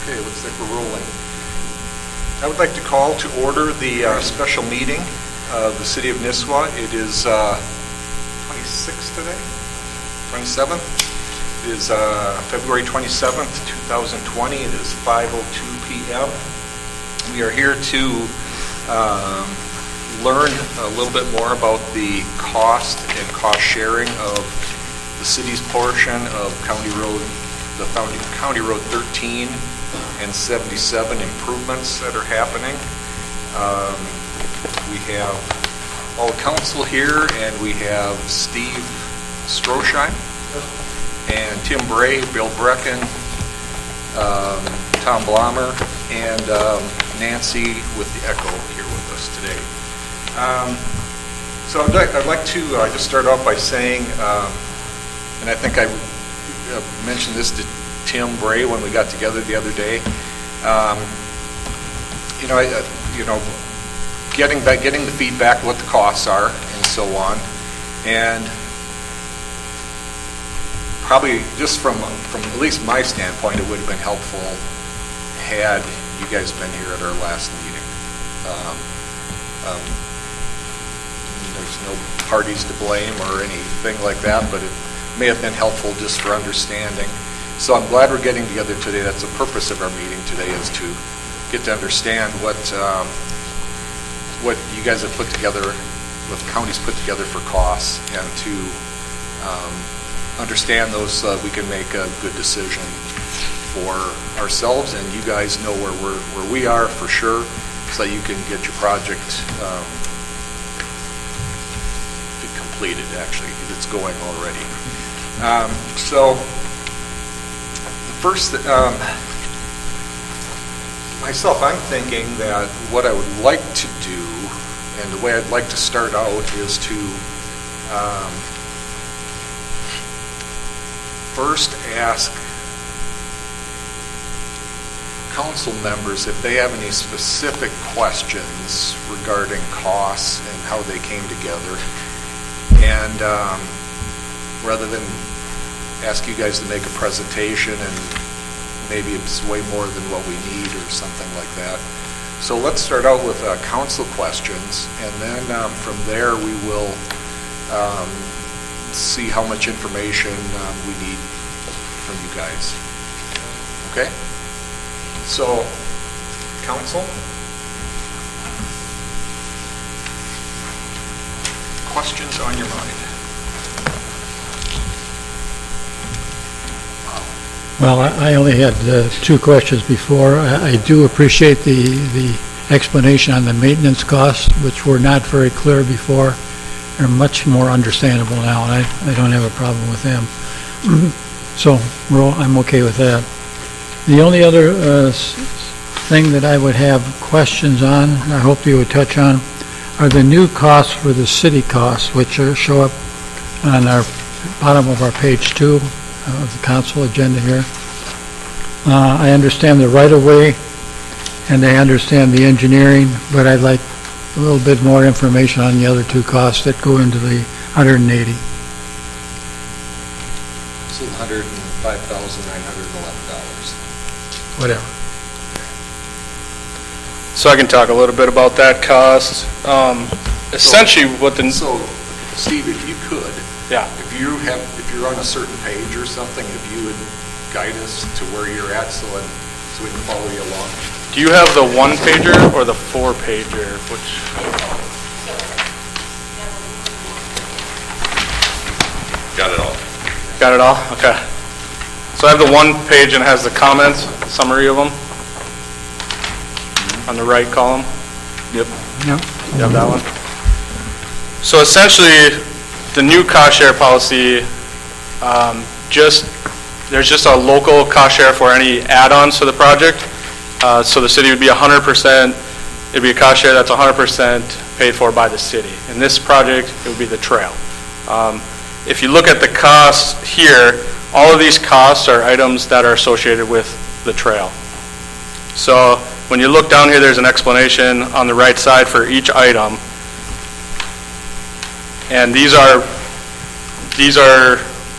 Okay, looks like we're rolling. I would like to call to order the special meeting of the City of Nisswa. It is 26th today? 27th? It is February 27th, 2020. It is 5:02 p.m. We are here to learn a little bit more about the cost and cost sharing of the city's portion of County Road 13 and 77 improvements that are happening. We have all council here, and we have Steve Stroschein and Tim Bray, Bill Brecken, Tom Blommer, and Nancy with the Echo here with us today. So I'd like to just start off by saying, and I think I mentioned this to Tim Bray when we got together the other day. Getting the feedback, what the costs are, and so on, and probably just from at least my standpoint, it would have been helpful had you guys been here at our last meeting. There's no parties to blame or anything like that, but it may have been helpful just for understanding. So I'm glad we're getting together today. That's the purpose of our meeting today, is to get to understand what you guys have put together, what the county's put together for costs, and to understand those so that we can make a good decision for ourselves, and you guys know where we are for sure, so that you can get your project completed. Actually, it's going already. So the first, myself, I'm thinking that what I would like to do, and the way I'd like to start out, is to first ask council members if they have any specific questions regarding costs and how they came together, and rather than ask you guys to make a presentation and maybe it's way more than what we need or something like that. So let's start out with council questions, and then from there we will see how much information we need from you guys. Okay? So, council? Questions on your mind? Well, I only had two questions before. I do appreciate the explanation on the maintenance costs, which were not very clear before. They're much more understandable now, and I don't have a problem with them. So I'm okay with that. The only other thing that I would have questions on, I hope you would touch on, are the new costs for the city costs, which show up on our bottom of our page 2 of the council agenda here. I understand the right-of-way, and I understand the engineering, but I'd like a little bit more information on the other two costs that go into the 180. So $105,911. Whatever. So I can talk a little bit about that cost. Essentially, So, Steve, if you could, yeah. if you're on a certain page or something, if you would guide us to where you're at, so we can follow you along. Do you have the 1-pager or the 4-pager? Which? Got it all. Got it all? Okay. So I have the 1 page and it has the comments, summary of them, on the right column. Yep. Yep. You have that one? So essentially, the new cost share policy, there's just a local cost share for any add-ons to the project. So the city would be 100%, it'd be a cost share that's 100% paid for by the city. In this project, it would be the trail. If you look at the costs here, all of these costs are items that are associated with the trail. So when you look down here, there's an explanation on the right side for each item. And these are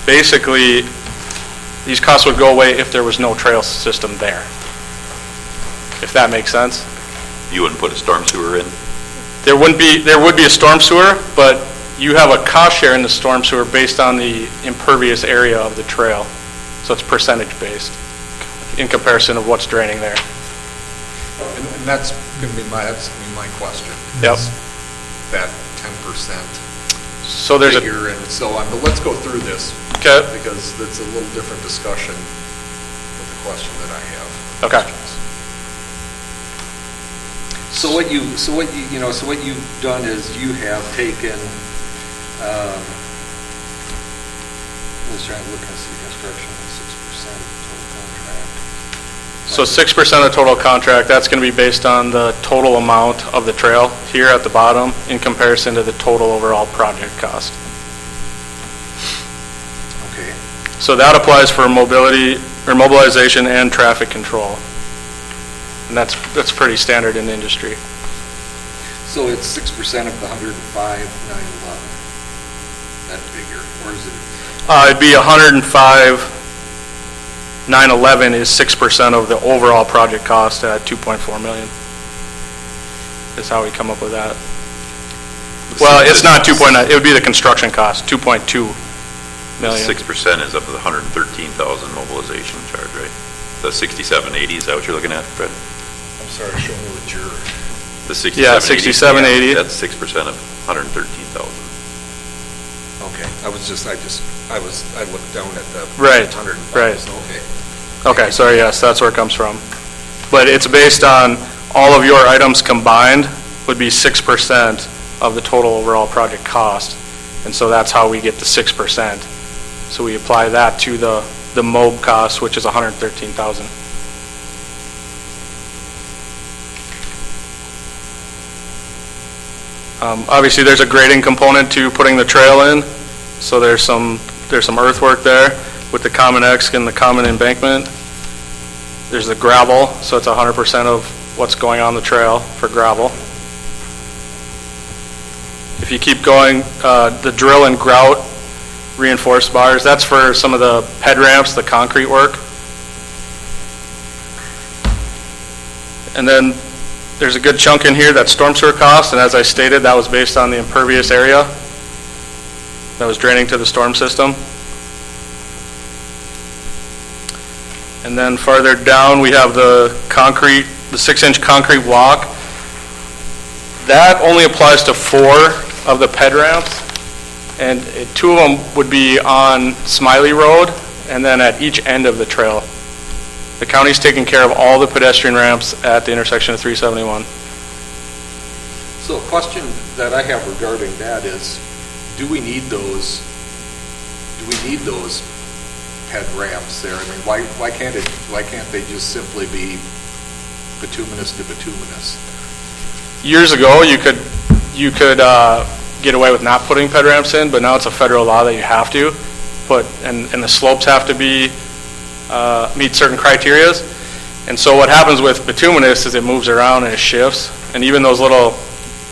basically, these costs would go away if there was no trail system there. if that makes sense. You wouldn't put a storm sewer in? There would be a storm sewer, but you have a cost share in the storm sewer based on the impervious area of the trail. So it's percentage based in comparison of what's draining there. And that's going to be my question. Yep. is That 10% So there's a, figure and so on, but let's go through this okay, because it's a little different discussion with the question that I have. Okay. Questions. So what you've done is you have taken, I was trying to look and see construction, 6% total contract. so 6% of total contract, that's going to be based on the total amount of the trail here at the bottom in comparison to the total overall project cost. Okay. So that applies for mobility, or mobilization and traffic control. And that's pretty standard in the industry. So it's 6% of the 105,911, that figure, or is it? It'd be 105,911 is 6% of the overall project cost at 2.4 million. Is how we come up with that. Well, it's not 2.9, it would be the construction cost, 2.2 million. 6% is up to the 113,000 mobilization charge, right? The 6780, is that what you're looking at, Fred? I'm sorry, show me what you're, The Yeah, 6780? 6780. That's 6% of 113,000. Okay, I looked down at the Right, 105. right. Okay. Okay, sorry, yes, that's where it comes from. But it's based on all of your items combined would be 6% of the total overall project cost. And so that's how we get the 6%. So we apply that to the MOB cost, which is 113,000. Obviously, there's a grading component to putting the trail in. So there's some earthwork there with the common X and the common embankment. There's the gravel, so it's 100% of what's going on the trail for gravel. If you keep going, the drill and grout reinforced bars, that's for some of the ped ramps, the concrete work. And then there's a good chunk in here that's storm sewer cost, and as I stated, that was based on the impervious area that was draining to the storm system. And then farther down, we have the concrete, the 6-inch concrete walk. That only applies to 4 of the ped ramps, and 2 of them would be on Smiley Road, and then at each end of the trail. The county's taking care of all the pedestrian ramps at the intersection of 371. So a question that I have regarding that is, do we need those ped ramps there? I mean, why can't they just simply be bituminous to bituminous? Years ago, you could get away with not putting ped ramps in, but now it's a federal law that you have to put, and the slopes have to be meet certain criterias. And so what happens with bituminous is it moves around and it shifts, and even those little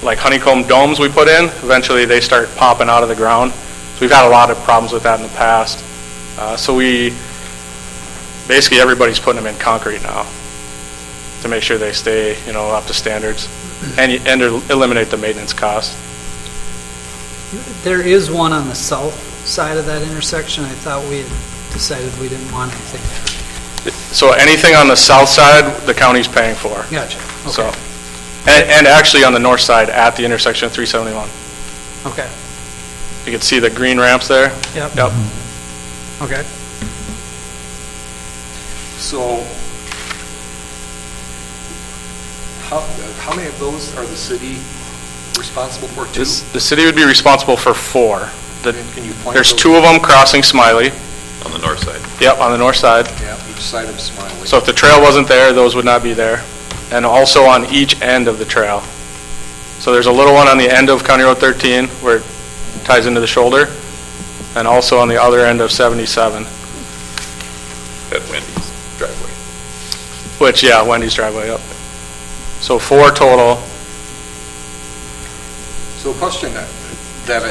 like honeycomb domes we put in, eventually they start popping out of the ground. So we've had a lot of problems with that in the past. So basically everybody's putting them in concrete now to make sure they stay, up to standards and eliminate the maintenance cost. There is one on the south side of that intersection. I thought we had decided we didn't want anything there. So anything on the south side, the county's paying for. Gotcha. So, Okay. and actually on the north side at the intersection of 371. Okay. You can see the green ramps there. Yep. Yep. Okay. So how many of those are the city responsible for? 2? The city would be responsible for 4. Can you point There's those? 2 of them crossing Smiley. On the north side. Yep, on the north side. Yeah, each side of Smiley. So if the trail wasn't there, those would not be there. And also on each end of the trail. So there's a little one on the end of County Road 13 where it ties into the shoulder, and also on the other end of 77, At Wendy's driveway. which, yeah, Wendy's driveway, yep. So 4 total. So a question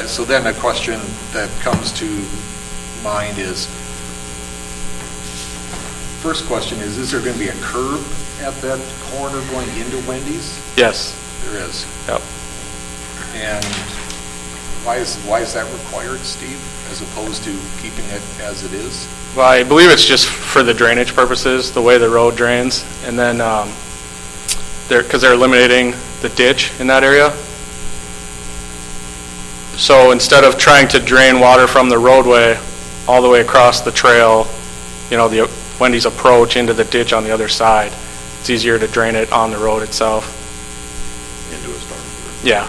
so then a question that comes to mind is, first question is there going to be a curb at that corner going into Wendy's? Yes. There is. Yep. And why is that required, Steve, as opposed to keeping it as it is? Well, I believe it's just for the drainage purposes, the way the road drains, and then because they're eliminating the ditch in that area. So instead of trying to drain water from the roadway all the way across the trail, the Wendy's approach into the ditch on the other side, it's easier to drain it on the road itself. Into a storm sewer. Yeah.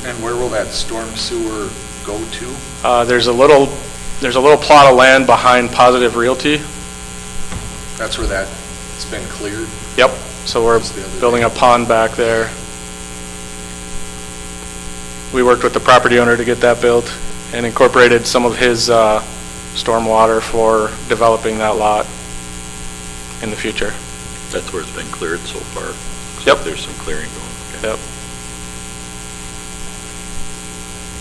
And where will that storm sewer go to? There's a little plot of land behind Positive Realty. That's where that's been cleared? Yep. So we're That's the other building a day. pond back there. We worked with the property owner to get that built and incorporated some of his stormwater for developing that lot in the future. That's where it's been cleared so far. Yep. There's some clearing going. Okay. Yep.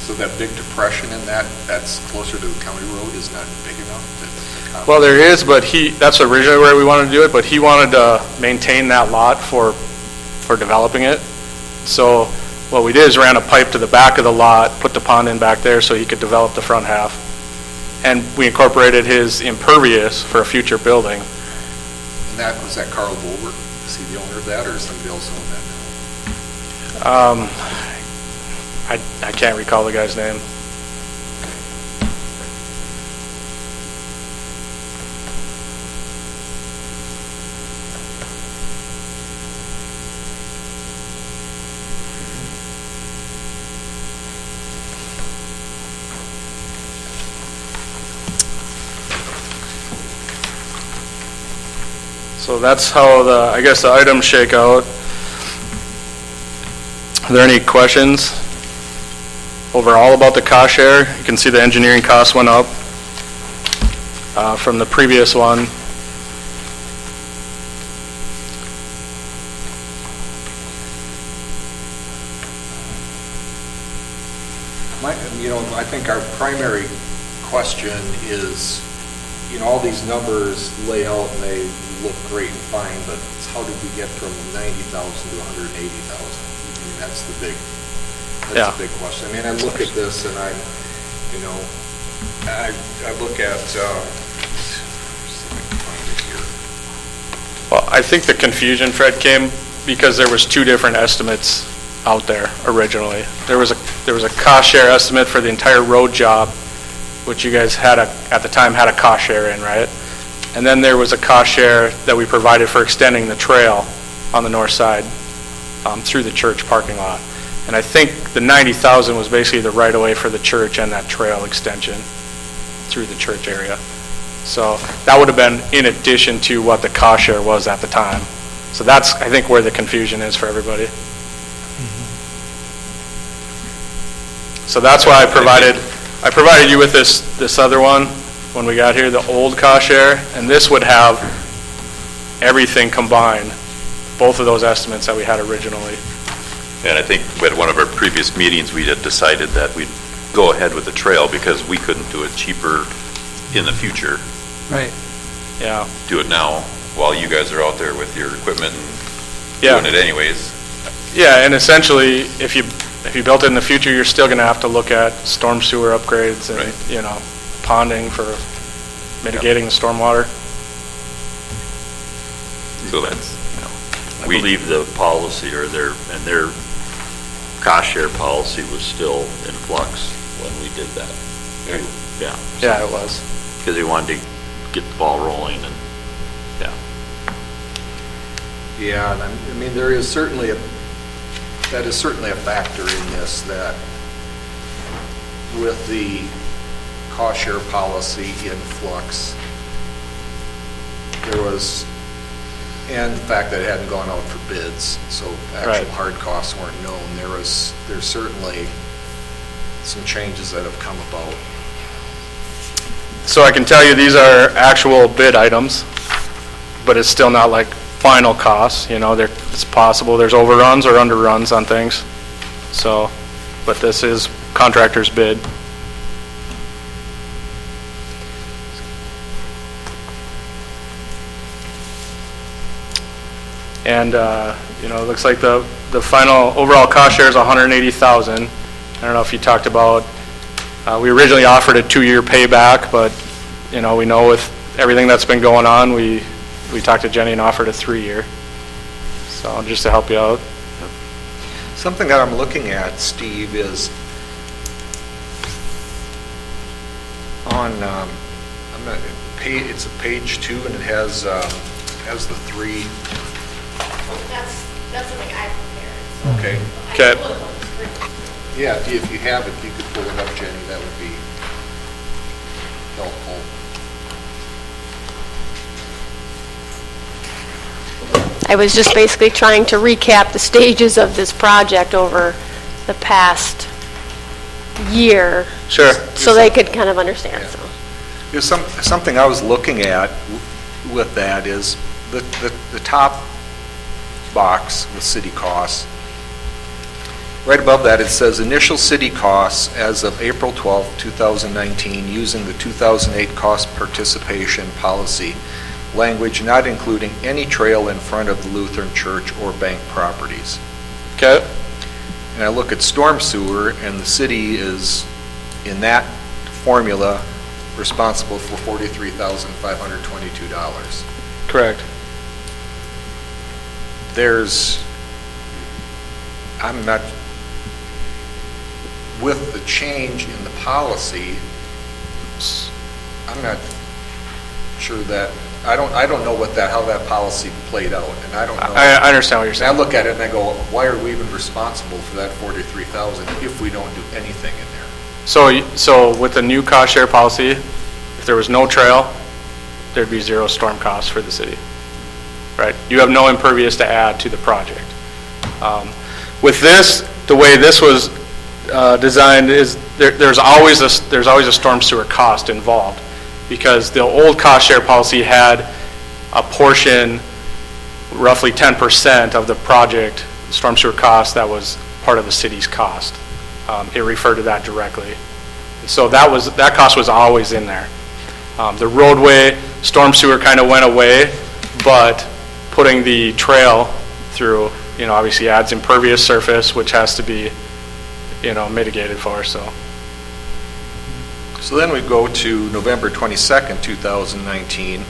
So that big depression in that's closer to the county road is not big enough to accommodate? Well, there is, but that's originally where we wanted to do it, but he wanted to maintain that lot for developing it. So what we did is ran a pipe to the back of the lot, put the pond in back there so he could develop the front half. And we incorporated his impervious for a future building. And was that Carl Volber? Is he the owner of that, or is somebody else own that now? I can't recall the guy's name. So that's how I guess the items shake out. Are there any questions overall about the cost share? You can see the engineering costs went up from the previous one. I think our primary question is, all these numbers lay out and they look great and fine, but it's how did we get from 90,000 to 180,000? That's the big question. I look at this and I look at, see if I can find it here. Well, I think the confusion, Fred, came because there was two different estimates out there originally. There was a cost share estimate for the entire road job, which you guys at the time had a cost share in, right? And then there was a cost share that we provided for extending the trail on the north side through the church parking lot. And I think the 90,000 was basically the right-of-way for the church and that trail extension through the church area. So that would have been in addition to what the cost share was at the time. So that's, I think, where the confusion is for everybody. So that's why I provided you with this other one when we got here, the old cost share, and this would have everything combined, both of those estimates that we had originally. And I think at one of our previous meetings, we had decided that we'd go ahead with the trail because we couldn't do it cheaper in the future. Right. Yeah. Do it now while you guys are out there with your equipment and Yeah. doing it anyways. Yeah, and essentially, if you built it in the future, you're still going to have to look at storm sewer upgrades and, Right. ponding for mitigating the stormwater. So that's, I believe the policy or their cost share policy was still in flux when we did that. Yeah. Yeah, it was. Because they wanted to get the ball rolling and, yeah. Yeah, and there is certainly that is certainly a factor in this, that with the cost share policy in flux, there was, and the fact that it hadn't gone out for bids, so actual Right. hard costs weren't known, there's certainly some changes that have come about. So I can tell you these are actual bid items, but it's still not like final costs, it's possible there's overruns or underruns on things. So, but this is contractor's bid. And, you know, it looks like the final overall cost share is 180,000. I don't know if you talked about, we originally offered a 2-year payback, but, you know, we know with everything that's been going on, we talked to Jenny and offered a 3-year. So just to help you out. Something that I'm looking at, Steve, is on, it's a page 2, and it has the 3. That's something I prepared. Okay. I Okay. can pull it on the screen. Yeah, if you have it, you could pull it up, Jenny, that would be helpful. I was just basically trying to recap the stages of this project over the past year, Sure. so they could kind of understand, so. There's something I was looking at with that is the top box, the city costs. Right above that, it says initial city costs as of April 12, 2019, using the 2008 cost participation policy language, not including any trail in front of the Lutheran Church or bank properties. Okay. And I look at storm sewer, and the city is, in that formula, responsible for $43,522. Correct. I'm not, with the change in the policy, I'm not sure that, I don't know how that policy played out, and I don't know. I understand what you're And I saying. look at it and I go, why are we even responsible for that 43,000 if we don't do anything in there? So with the new cost share policy, if there was no trail, there'd be 0 storm costs for the city, right? You have no impervious to add to the project. With this, the way this was designed is there's always a storm sewer cost involved, because the old cost share policy had a portion, roughly 10% of the project storm sewer cost that was part of the city's cost. It referred to that directly. So that cost was always in there. The roadway storm sewer kind of went away, but putting the trail through, you know, obviously adds impervious surface, which has to be, you know, mitigated for, so. So then we go to November 22nd, 2019,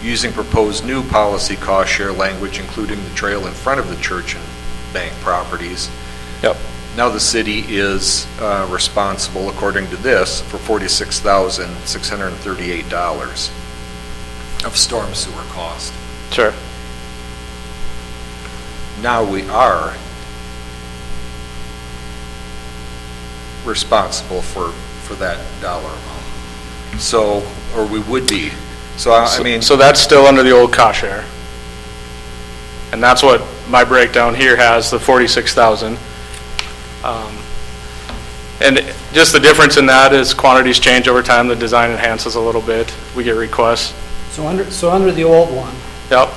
using proposed new policy cost share language, including the trail in front of the church and bank properties. Yep. Now the city is responsible, according to this, for $46,638 of storm sewer cost. Sure. Now we are responsible for that dollar amount. So, or we would be. So, I mean. So that's still under the old cost share. And that's what my breakdown here has, the 46,000. And just the difference in that is quantities change over time, the design enhances a little bit, we get requests. So under the old one, Yep,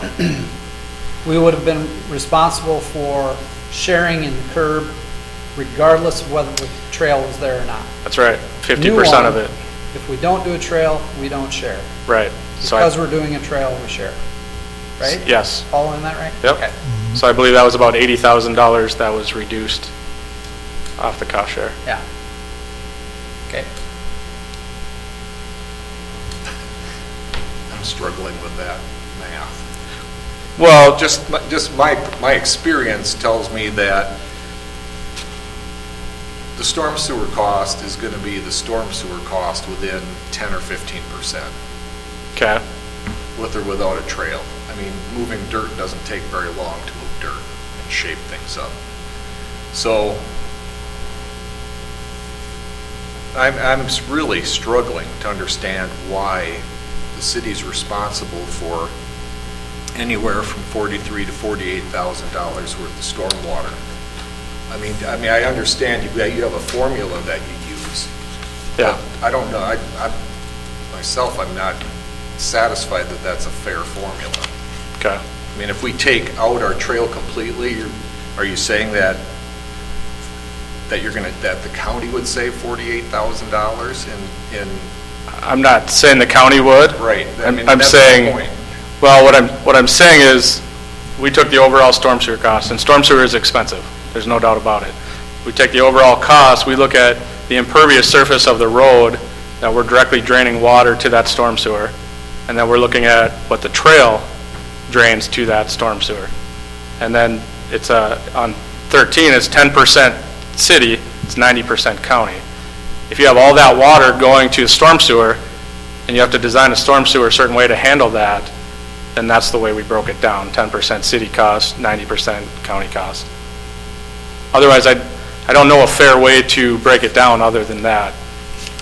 we would have been responsible for sharing in the curb regardless of whether the trail was there or not. that's right, New 50% of one, it, If we don't do a trail, we don't share. right. So Because we're doing a trail, we share. Right? yes, Following that right? yep. Okay. So I believe that was about $80,000 that was reduced off the cost share. Yeah. Okay. I'm struggling with that math. Well, Just my experience tells me that the storm sewer cost is going to be the storm sewer cost within 10 or 15%, okay, with or without a trail. I mean, moving dirt doesn't take very long to move dirt and shape things up. So I'm really struggling to understand why the city's responsible for anywhere from $43,000 to $48,000 worth of stormwater. I mean, I understand you have a formula that you use. yeah, I don't know, myself, I'm not satisfied that that's a fair formula. okay. I mean, if we take out our trail completely, are you saying that that the county would save $48,000 in? I'm not saying the county would. Right. I mean, I'm that's the saying, point. well, what I'm saying is, we took the overall storm sewer cost, and storm sewer is expensive, there's no doubt about it. We take the overall cost, we look at the impervious surface of the road, that we're directly draining water to that storm sewer, and then we're looking at what the trail drains to that storm sewer. And then it's on 13, it's 10% city, it's 90% county. If you have all that water going to the storm sewer, and you have to design a storm sewer a certain way to handle that, then that's the way we broke it down, 10% city cost, 90% county cost. Otherwise, I don't know a fair way to break it down other than that.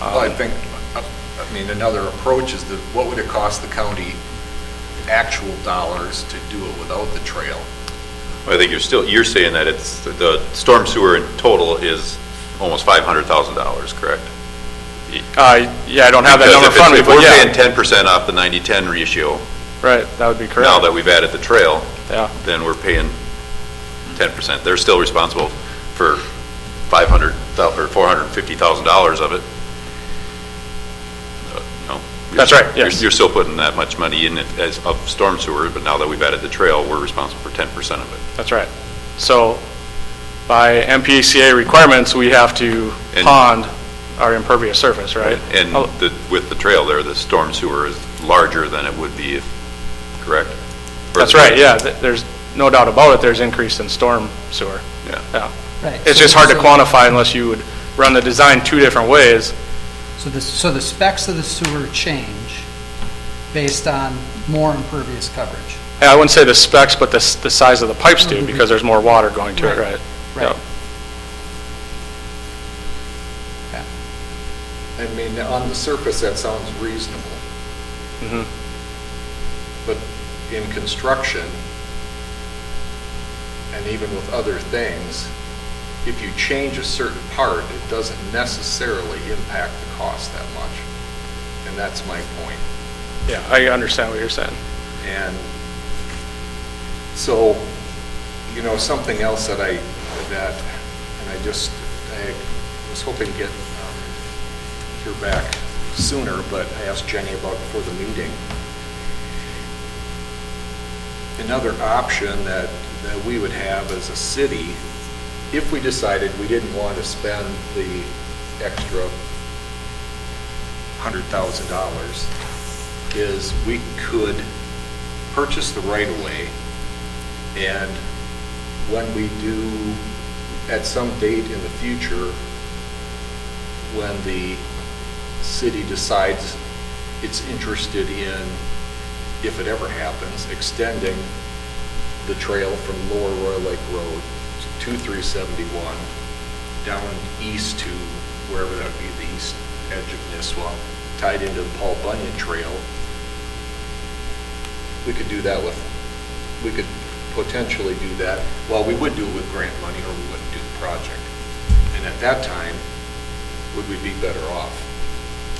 Well, I think, I mean, another approach is what would it cost the county actual dollars to do it without the trail? I think you're saying that it's, the storm sewer in total is almost $500,000, correct? Yeah, I don't have that number in front of me, If we're but yeah. paying 10% off the 90-10 ratio, Right, that would be correct. now that we've added the trail, Yeah, then we're paying 10%. They're still responsible for $500,000 or $450,000 of it. No. That's right, yes. You're still putting that much money in it as of storm sewer, but now that we've added the trail, we're responsible for 10% of it. that's right. So by MPCA requirements, we have to And- pond our impervious surface, right? And Oh, with the trail there, the storm sewer is larger than it would be, correct? Or- That's right, yeah, there's no doubt about it, there's increase in storm sewer. Yeah. Yeah. Right. It's So- just hard to so- quantify unless you would run the design two different ways. So the specs of the sewer change based on more impervious coverage. Yeah, I wouldn't say the specs, but the size of the pipes do, because there's more water going to it, Right. right? Right. Yep. I mean, on the surface, that sounds reasonable. Mhm. But in construction, and even with other things, if you change a certain part, it doesn't necessarily impact the cost that much. And that's my point. Yeah, I understand what you're saying. And so, you know, something else that I was hoping to get, hear back sooner, but I asked Jenny about before the meeting. Another option that we would have as a city, if we decided we didn't want to spend the extra $100,000, is we could purchase the right-of-way, and when we do, at some date in the future, when the city decides it's interested in, if it ever happens, extending the trail from Lower Royal Lake Road to 371, down east to wherever that would be, the east edge of Nisswa, tied into the Paul Bunyan Trail. We could do that we could potentially do that. Well, we would do it with grant money, or we wouldn't do the project. And at that time, would we be better off,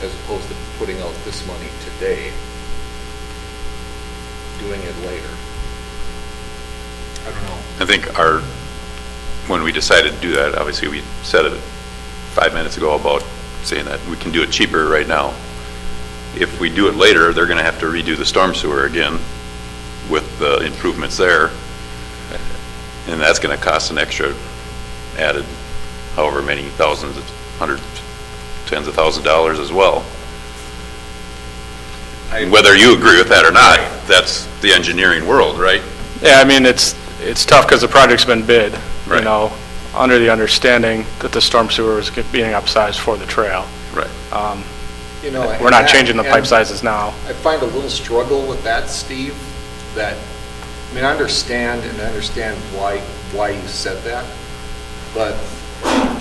as opposed to putting out this money today, doing it later? I don't know. I think when we decided to do that, obviously we said it 5 minutes ago about saying that we can do it cheaper right now. If we do it later, they're going to have to redo the storm sewer again with the improvements there. And that's going to cost an extra added however many thousands, hundreds, tens of thousands of dollars as well. Whether you agree with that or not, that's the engineering world, right? Yeah, I mean, it's tough because the project's been bid, you Right. know, under the understanding that the storm sewer was being upsized for the trail. Right. You know, We're not and- changing the pipe and sizes now. I find a little struggle with that, Steve, that, I mean, I understand why you said that, but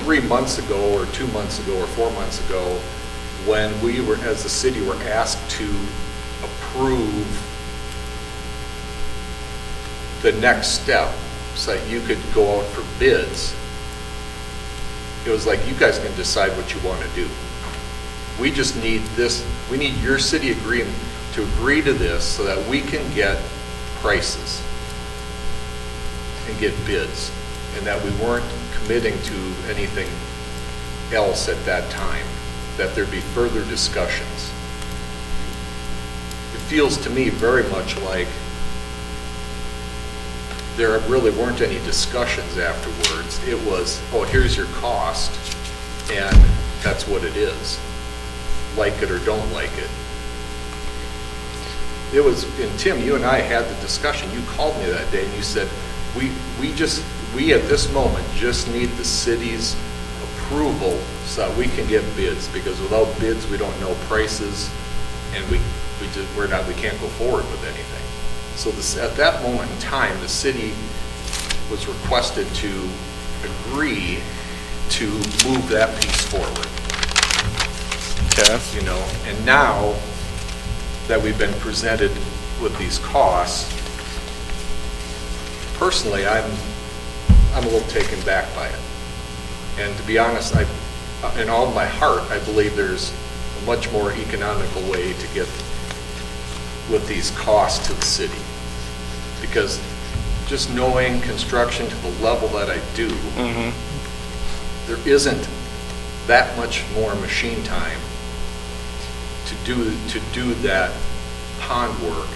3 months ago, or 2 months ago, or 4 months ago, when we were, as a city, were asked to approve the next step, so that you could go out for bids, it was like, you guys can decide what you want to do. We just need this, we need your city agreement to agree to this so that we can get prices and get bids, and that we weren't committing to anything else at that time, that there'd be further discussions. It feels to me very much like there really weren't any discussions afterwards. It was, oh, here's your cost, and that's what it is. Like it or don't like it. It was, and Tim, you and I had the discussion. You called me that day and you said, we at this moment just need the city's approval so that we can get bids, because without bids, we don't know prices, and we can't go forward with anything. So at that moment in time, the city was requested to agree to move that piece forward. Okay. You know, and now that we've been presented with these costs, personally, I'm a little taken back by it. And to be honest, in all of my heart, I believe there's a much more economical way to get with these costs to the city. Because just knowing construction to the level that I do, there isn't that much more machine time to do that pond work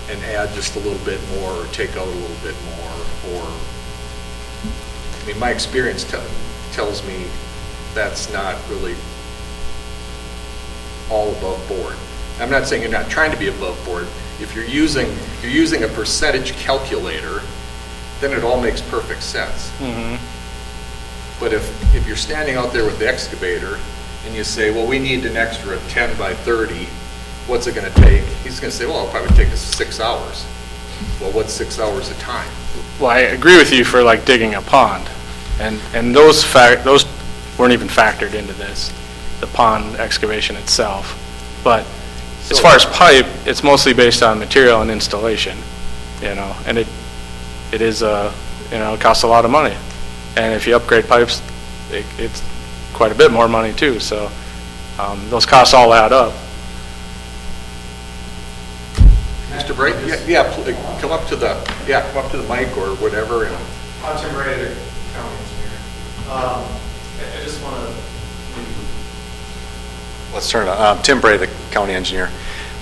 and add just a little bit more or take out a little bit more, or, I mean, my experience tells me that's not really all above board. I'm not saying you're not trying to be above board. If you're using a percentage calculator, then it all makes perfect sense. But if you're standing out there with the excavator and you say, well, we need an extra 10 by 30, what's it going to take? He's going to say, well, it'll probably take us 6 hours. Well, what's 6 hours of time? Well, I agree with you for like digging a pond, and those weren't even factored into this, the pond excavation itself. But as far as pipe, it's mostly based on material and installation, you know, and it is it costs a lot of money. And if you upgrade pipes, it's quite a bit more money too. So those costs all add up. Mr. Bright? Come up to the mic or whatever. And I'm Tim Bray, the county engineer. I just want to, let's turn it on. Tim Bray, the county engineer.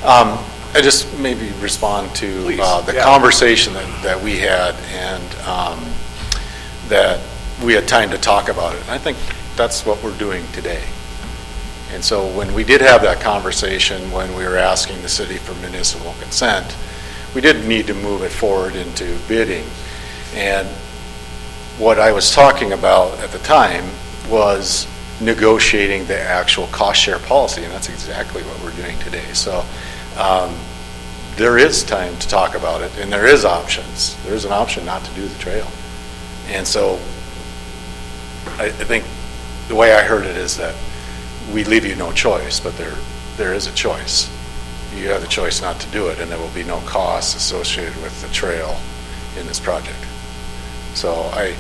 I just maybe respond to Please, the conversation that we had, and that we had time to talk about it. And I think that's what we're doing today. And so when we did have that conversation, when we were asking the city for municipal consent, we did need to move it forward into bidding. And what I was talking about at the time was negotiating the actual cost share policy, and that's exactly what we're doing today. So there is time to talk about it, and there is options. There's an option not to do the trail. And so I think the way I heard it is that we leave you no choice, but there is a choice. You have the choice not to do it, and there will be no costs associated with the trail in this project. So I'm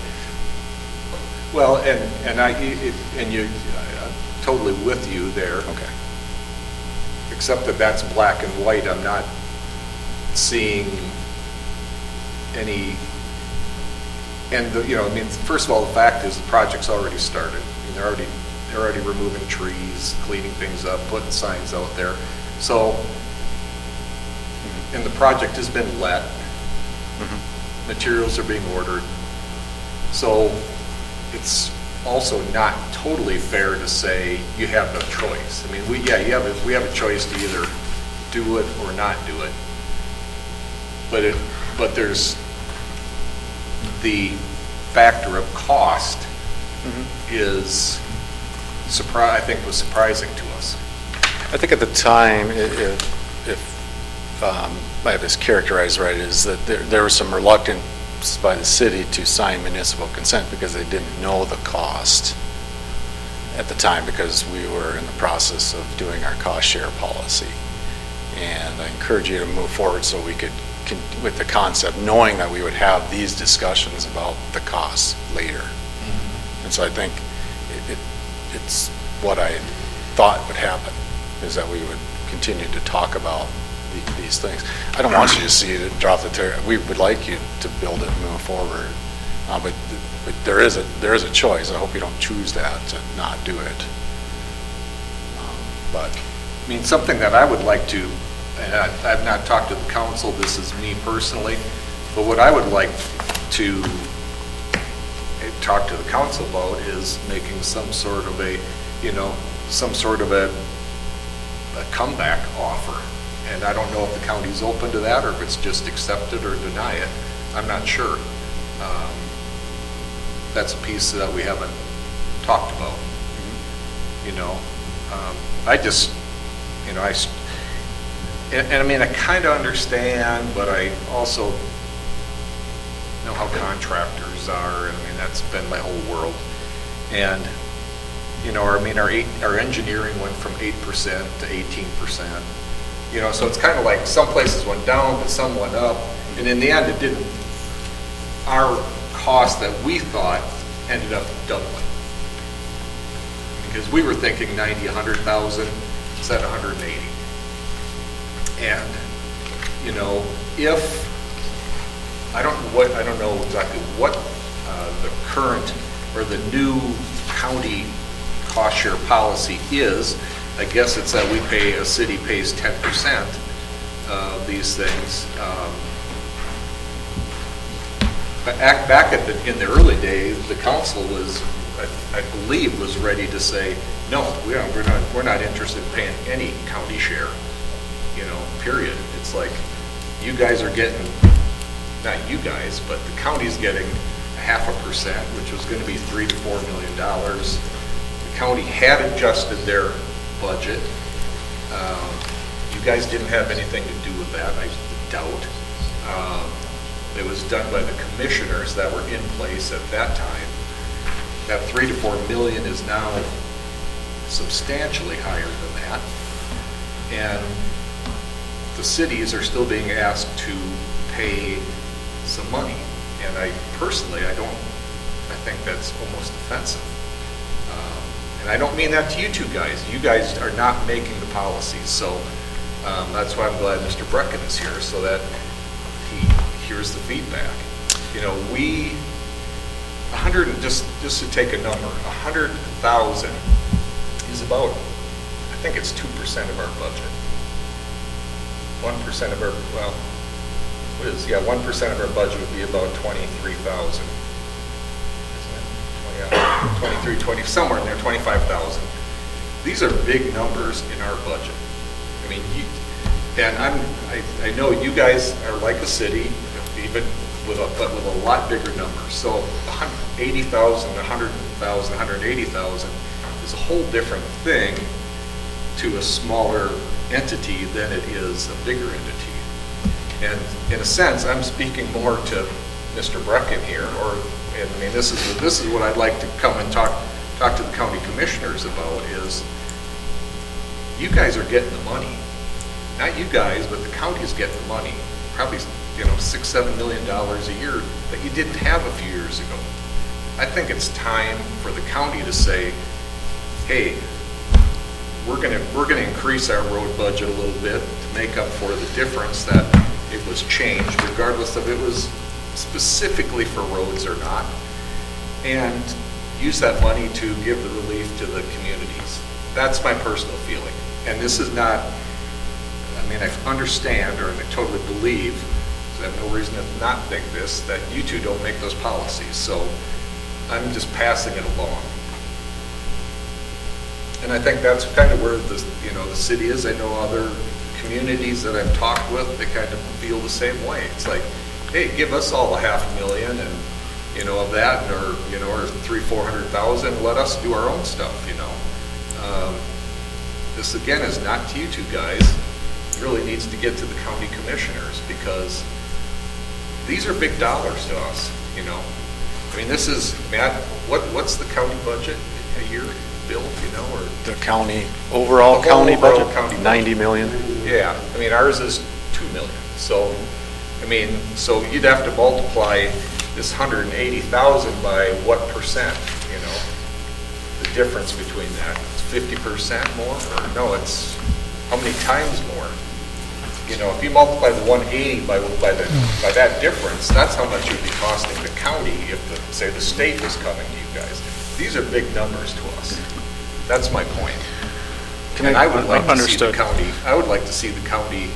totally with you there. Okay. Except that that's black and white. I'm not seeing any. And first of all, the fact is the project's already started. I mean, they're already removing trees, cleaning things up, putting signs out there. So, and the project has been let. Materials are being ordered. So, it's also not totally fair to say you have no choice. I mean, we have a choice to either do it or not do it. But there's the factor of cost is I think was surprising to us. I think at the time, if I have this characterized right, is that there was some reluctance by the city to sign municipal consent because they didn't know the cost at the time, because we were in the process of doing our cost share policy. And I encourage you to move forward so we could, with the concept, knowing that we would have these discussions about the costs later. And so I think it's what I thought would happen, is that we would continue to talk about these things. I don't want you to see it drop the trail. We would like you to build it and move forward. But there is a choice. I hope you don't choose that to not do it. But I mean, something that I would like to and I've not talked to the council, this is me personally, but what I would like to talk to the council about is making some sort of a, some sort of a comeback offer. And I don't know if the county's open to that, or if it's just accept it or deny it. I'm not sure. That's a piece that we haven't talked about. I just, and I mean, I kind of understand, but I also know how contractors are. I mean, that's been my whole world. And, our engineering went from 8% to 18%. So it's kind of like some places went down, but some went up. And in the end, it didn't, our cost that we thought ended up doubling. Because we were thinking 90, 100,000, instead of 180. And, if, I don't know exactly what the current or the new county cost share policy is. I guess it's that a city pays 10% of these things. But back in the early days, the council was, I believe, was ready to say, no, we're not interested in paying any county share, period. It's like, you guys are getting, not you guys, but the county's getting 0.5%, which was going to be $3 to $4 million. The county had adjusted their budget. You guys didn't have anything to do with that, I doubt. It was done by the commissioners that were in place at that time. That $3 to $4 million is now substantially higher than that. And the cities are still being asked to pay some money. And I think that's almost offensive. And I don't mean that to you two guys. You guys are not making the policies. So that's why I'm glad Mr. Brecken is here, so that he hears the feedback. Just to take a number, 100,000 is about, I think it's 2% of our budget. 1% of our, 1% of our budget would be about 23,000. 23, 20, somewhere in there, 25,000. These are big numbers in our budget. I mean, I know you guys are like a city, even with a lot bigger numbers. So 80,000, 100,000, 180,000 is a whole different thing to a smaller entity than it is a bigger entity. And in a sense, I'm speaking more to Mr. Brecken here, and I mean, this is what I'd like to come and talk to the county commissioners about is, you guys are getting the money. Not you guys, but the county's getting the money. Probably, $6-7 million a year that you didn't have a few years ago. I think it's time for the county to say, hey, we're gonna increase our road budget a little bit to make up for the difference that it was changed, regardless of it was specifically for roads or not, and use that money to give the relief to the communities. That's my personal feeling. And this is not, I mean, I understand, or I totally believe, I have no reason to not think this, that you two don't make those policies. So I'm just passing it along. And I think that's kind of where the city is. I know other communities that I've talked with, they kind of feel the same way. It's like, hey, give us all $500,000 and, of that, or 300,000-400,000, let us do our own stuff, This, again, is not to you two guys. It really needs to get to the county commissioners, because these are big dollars to us, I mean, this is, Matt, what's the county budget a year, Bill, or? The county, overall The whole county overall budget, county budget. 90 million. Yeah, I mean, ours is 2 million. So, I mean, so you'd have to multiply this 180,000 by what percent, the difference between that. It's 50% more, or no, it's how many times more? If you multiply the 180 by that difference, that's how much it would be costing the county if, say, the state was coming to you guys. These are big numbers to us. That's my point. And I would like to see the county,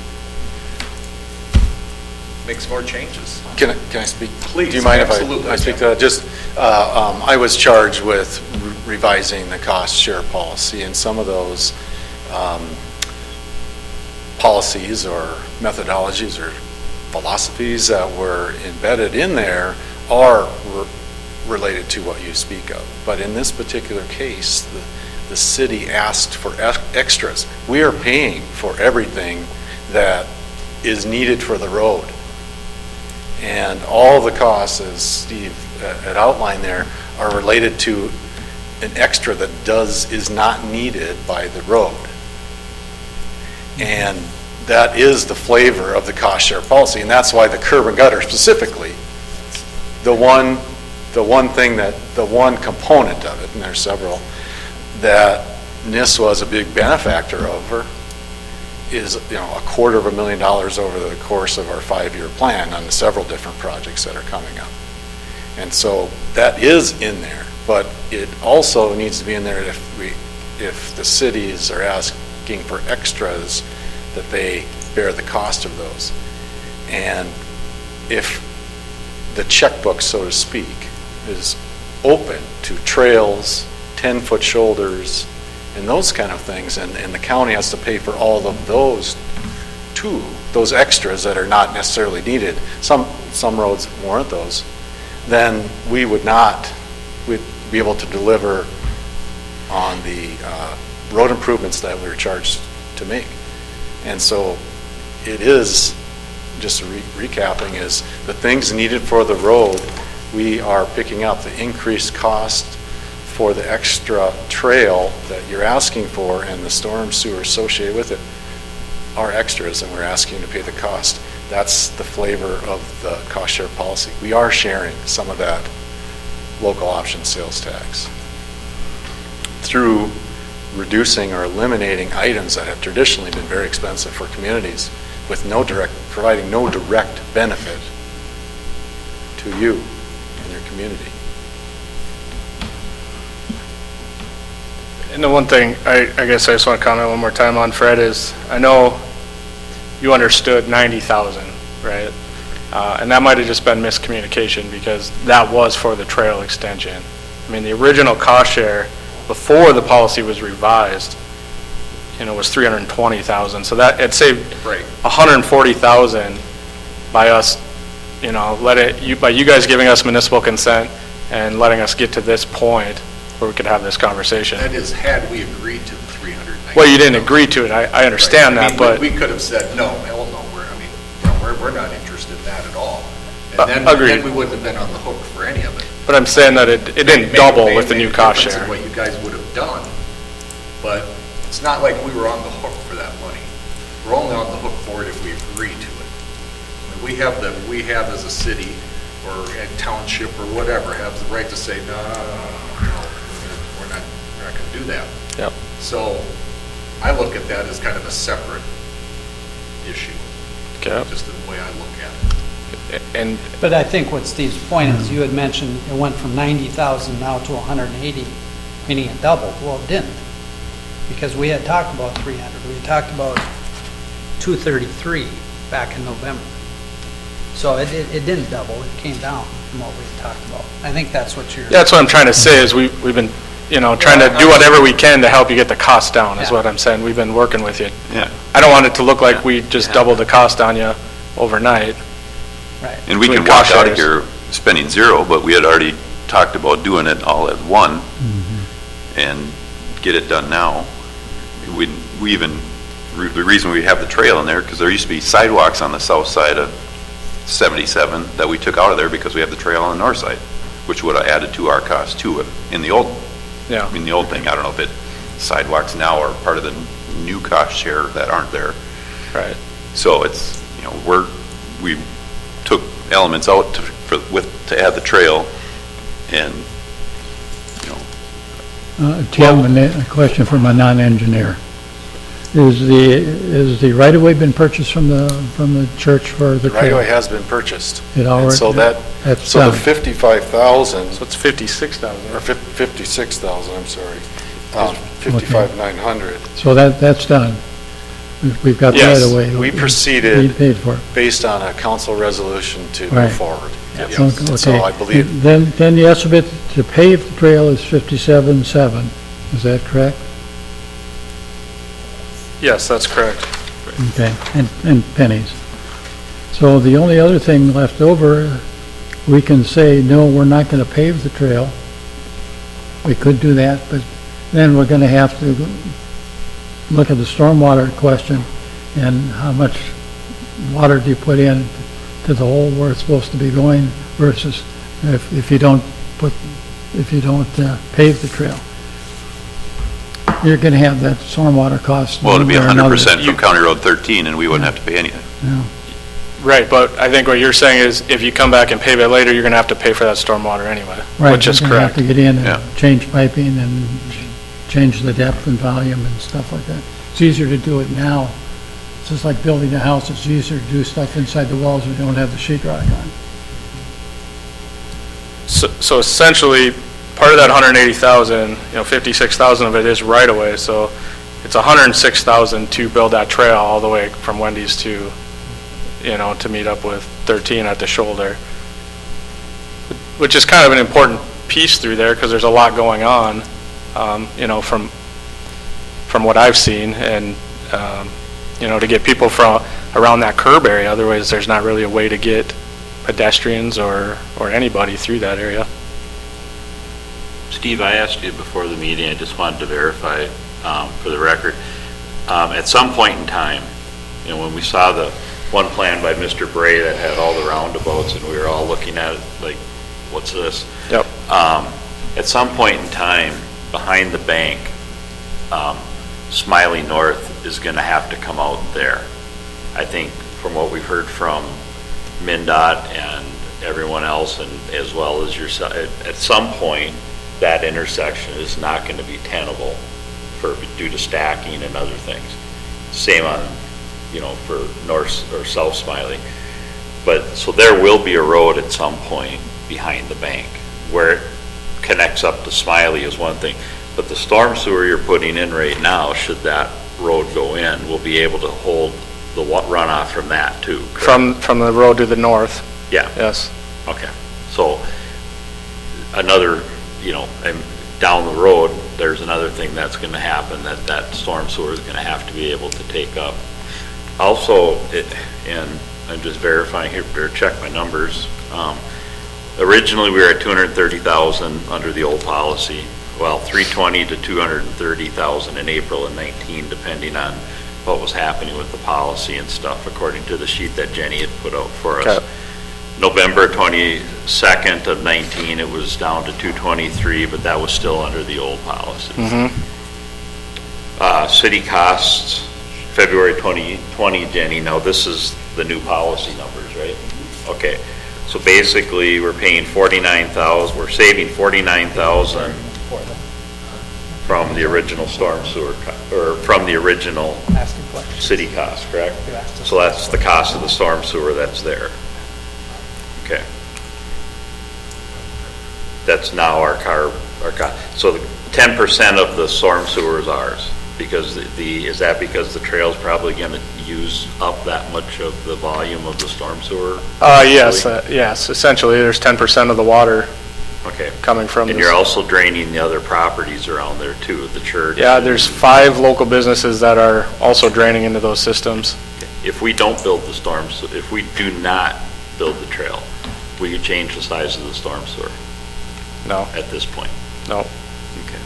make some more changes. Can I speak? Please, Do you mind if absolutely. I speak to that? Just, I was charged with revising the cost share policy, and some of those policies or methodologies or philosophies that were embedded in there are related to what you speak of. But in this particular case, the city asked for extras. We are paying for everything that is needed for the road. And all the costs, as Steve had outlined there, are related to an extra that is not needed by the road. And that is the flavor of the cost share policy, and that's why the curb and gutter specifically, the one component of it, and there's several, that NISWA is a big benefactor over is, $250,000 over the course of our 5-year plan on the several different projects that are coming up. And so that is in there, but it also needs to be in there if the cities are asking for extras, that they bear the cost of those. And if the checkbook, so to speak, is open to trails, 10-foot shoulders, and those kind of things, and the county has to pay for all of those too, those extras that are not necessarily needed, some roads warrant those, then we'd be able to deliver on the road improvements that we were charged to make. And so it is, just recapping, is the things needed for the road, we are picking up the increased cost for the extra trail that you're asking for, and the storm sewer associated with it are extras, and we're asking to pay the cost. That's the flavor of the cost share policy. We are sharing some of that local option sales tax through reducing or eliminating items that have traditionally been very expensive for communities with providing no direct benefit to you and your community. And the one thing, I guess I just want to comment one more time on, Fred, is I know you understood 90,000, right? And that might have just been miscommunication, because that was for the trail extension. I mean, the original cost share before the policy was revised, was 320,000. So that it saved Right. 140,000 by us, by you guys giving us municipal consent and letting us get to this point where we could have this conversation. That is, had we agreed to the 390. Well, you didn't agree to it. I understand Right. I that, mean, but we could have said, no, hell no, we're not interested in that at all. And agreed. then we wouldn't have been on the hook for any of it. but I'm saying that it didn't double with the new cost Maybe share. what you guys would have done, but it's not like we were on the hook for that money. We're only on the hook for it if we agree to it. I mean, we have as a city or a township or whatever, have the right to say, no, we're not going to do that. Yep. So I look at that as kind of a separate issue, Okay. just the way I look at it. And But I think what Steve's point is, you had mentioned it went from 90,000 now to 180, meaning it doubled. Well, it didn't, because we had talked about 300. We had talked about 233 back in November. So it didn't double, it came down from what we had talked about. I think that's what you're... that's what I'm trying to say, is we've been, trying to do whatever we can to help you get the cost down, is Yeah. what I'm saying. We've been working with you. Yeah. I don't want it to look like we just doubled the cost on you overnight. Right. And we can Between walk cost out of shares. here spending zero, but we had already talked about doing it all at one and get it done now. The reason we have the trail in there, because there used to be sidewalks on the south side of 77 that we took out of there because we have the trail on the north side, which would have added to our cost too in the old, Yeah. the old thing. I don't know if sidewalks now are part of the new cost share that aren't there. Right. So it's, we took elements out to add the trail, and, Tim, a question from a non-engineer. Is the right-of-way been purchased from the church for the trail? Right-of-way has been purchased. It already- And so that's so the done. 55,000, So it's 56,000. or 56,000, I'm sorry, 55,900. So that's done. We've got the Yes, right of way. we We proceeded paid for it. based on a council resolution to Right. move forward. Okay. Yes. So I believe, Then the estimate to pave the trail is 57.7, is that correct? Yes, that's correct. Okay, and pennies. So the only other thing left over, we can say, no, we're not going to pave the trail. We could do that, but then we're going to have to look at the stormwater question and how much water do you put in to the hole where it's supposed to be going versus if you don't pave the trail. You're going to have that stormwater cost. Well, it'd be one way or another. 100% from County Road 13, and we wouldn't have to pay anything. Yeah. Right, but I think what you're saying is if you come back and pave it later, you're going to have to pay for that stormwater anyway, Right, which is you're gonna have correct. to get in Yeah. and change piping and change the depth and volume and stuff like that. It's easier to do it now. It's just like building a house, it's easier to do stuff inside the walls when you don't have the sheet rock on. So essentially, part of that 180,000, 56,000 of it is right away, so it's 106,000 to build that trail all the way from Wendy's to, to meet up with 13 at the shoulder, which is kind of an important piece through there because there's a lot going on, from what I've seen, and, to get people from around that curb area, otherwise there's not really a way to get pedestrians or anybody through that area. Steve, I asked you before the meeting, I just wanted to verify for the record. At some point in time, when we saw the one plan by Mr. Bray that had all the roundabouts and we were all looking at it like, what's this? Yep. At some point in time, behind the bank, Smiley North is going to have to come out there. I think from what we've heard from MnDOT and everyone else, and as well as yourself, at some point, that intersection is not going to be tenable due to stacking and other things. Same on, for north or south Smiley. But, so there will be a road at some point behind the bank. Where it connects up to Smiley is one thing, but the storm sewer you're putting in right now, should that road go in, will be able to hold the runoff from that too, correct? From the road to the north, Yeah, yes. okay. So, another, and down the road, there's another thing that's going to happen, that storm sewer is going to have to be able to take up. Also, and I'm just verifying here, better check my numbers. Originally, we were at 230,000 under the old policy. Well, 320 to 230,000 in April of 19, depending on what was happening with the policy and stuff, according to the sheet that Jenny had put out for us. Okay. November 22nd of 19, it was down to 223, but that was still under the old policy. City costs, February 2020, Jenny, now this is the new policy numbers, right? Okay, so basically, we're paying 49,000, we're saving 49,000 from the original storm sewer, or from the original Asking questions. city cost, correct? You asked us So that's the cost of the storm sewer that's there. Okay. That's now our so the 10% of the storm sewer is ours, because is that because the trail's probably gonna use up that much of the volume of the storm sewer? Yes, essentially, there's 10% of the water Okay. coming from And this. you're also draining the other properties around there too, the church? Yeah, there's 5 local businesses that are also draining into those systems. If we don't build the if we do not build the trail, will you change the size of the storm sewer No, at this point? no. Okay.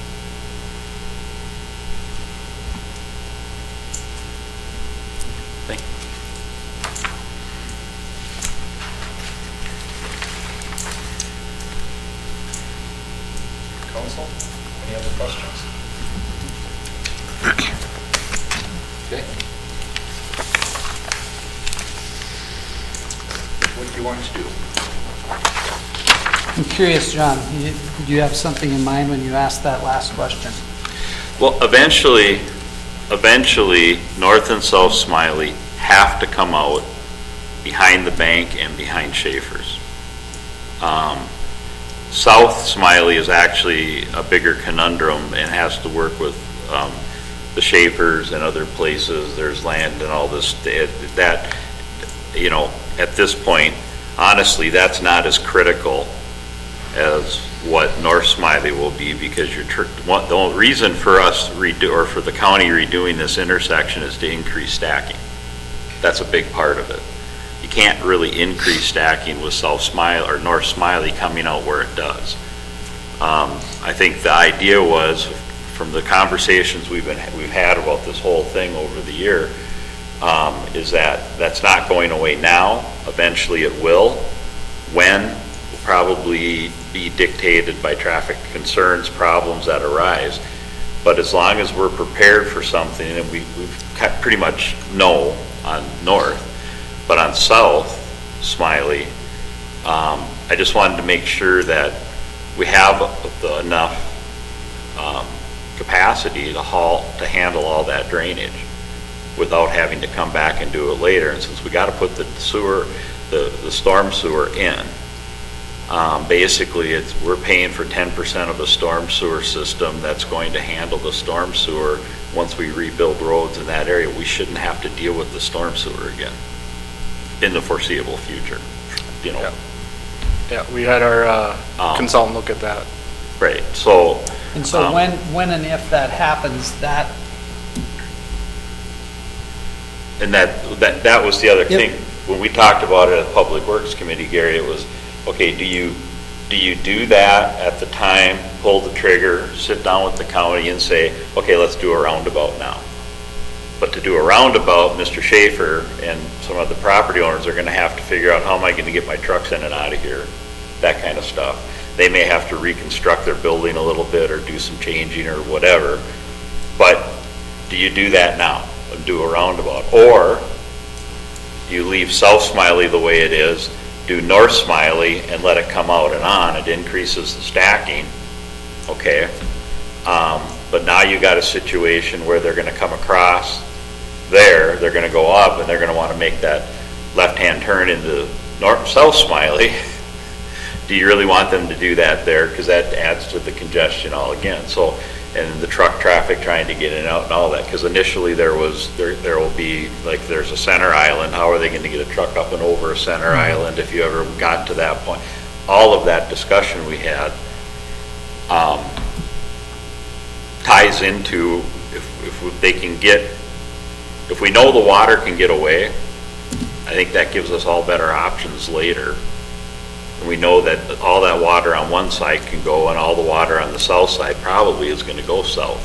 Thank you. Council, any other questions? Okay. What do you want to do? I'm curious, John, did you have something in mind when you asked that last question? Well, eventually, North and South Smiley have to come out behind the bank and behind Schaefer's. South Smiley is actually a bigger conundrum and has to work with the Schaefers and other places, there's land and all this, that, you know, at this point, honestly, that's not as critical as what North Smiley will be, because the only reason for us or for the county redoing this intersection is to increase stacking. That's a big part of it. You can't really increase stacking with South Smiley or North Smiley coming out where it does. I think the idea was, from the conversations we've had about this whole thing over the year, is that that's not going away now. Eventually it will. When will probably be dictated by traffic concerns, problems that arise. But as long as we're prepared for something, and we've pretty much know on North, but on South Smiley, I just wanted to make sure that we have enough capacity to handle all that drainage without having to come back and do it later. And since we got to put the sewer, the storm sewer in, basically we're paying for 10% of the storm sewer system that's going to handle the storm sewer. Once we rebuild roads in that area, we shouldn't have to deal with the storm sewer again in the foreseeable future, you know. Yeah, we had our consultant look at that. Right, so. And so when and if that happens, that. And that was the other thing. When we talked about it at Public Works Committee, Gary, it was, okay, do you do that at the time, pull the trigger, sit down with the county and say, okay, let's do a roundabout now. But to do a roundabout, Mr. Schaefer and some of the property owners are going to have to figure out, how am I going to get my trucks in and out of here? That kind of stuff. They may have to reconstruct their building a little bit or do some changing or whatever. But do you do that now and do a roundabout? Or do you leave South Smiley the way it is, do North Smiley and let it come out and on? It increases the stacking, okay? But now you got a situation where they're going to come across there, they're going to go up, and they're going to want to make that left-hand turn into South Smiley. Do you really want them to do that there? Because that adds to the congestion all again. So, and the truck traffic trying to get in and out and all that. Because initially there will be, like, there's a center island. How are they going to get a truck up and over a center island if you ever got to that point? All of that discussion we had ties into if they can get, if we know the water can get away, I think that gives us all better options later. And we know that all that water on one side can go, and all the water on the south side probably is going to go south,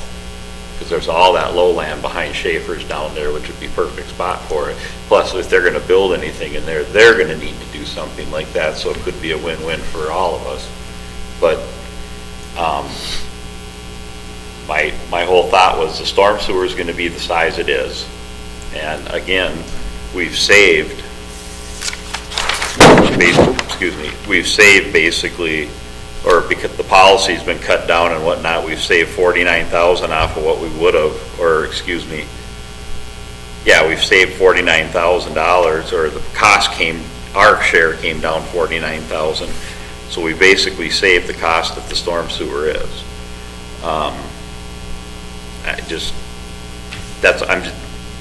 because there's all that lowland behind Schaefer's down there, which would be perfect spot for it. Plus, if they're going to build anything in there, they're going to need to do something like that, so it could be a win-win for all of us. But my whole thought was the storm sewer is going to be the size it is. And again, we've saved basically, or because the policy's been cut down and whatnot, we've saved $49,000 off of what we would have, or excuse me, yeah, we've saved $49,000, or the cost our share came down $49,000. So we basically saved the cost that the storm sewer is.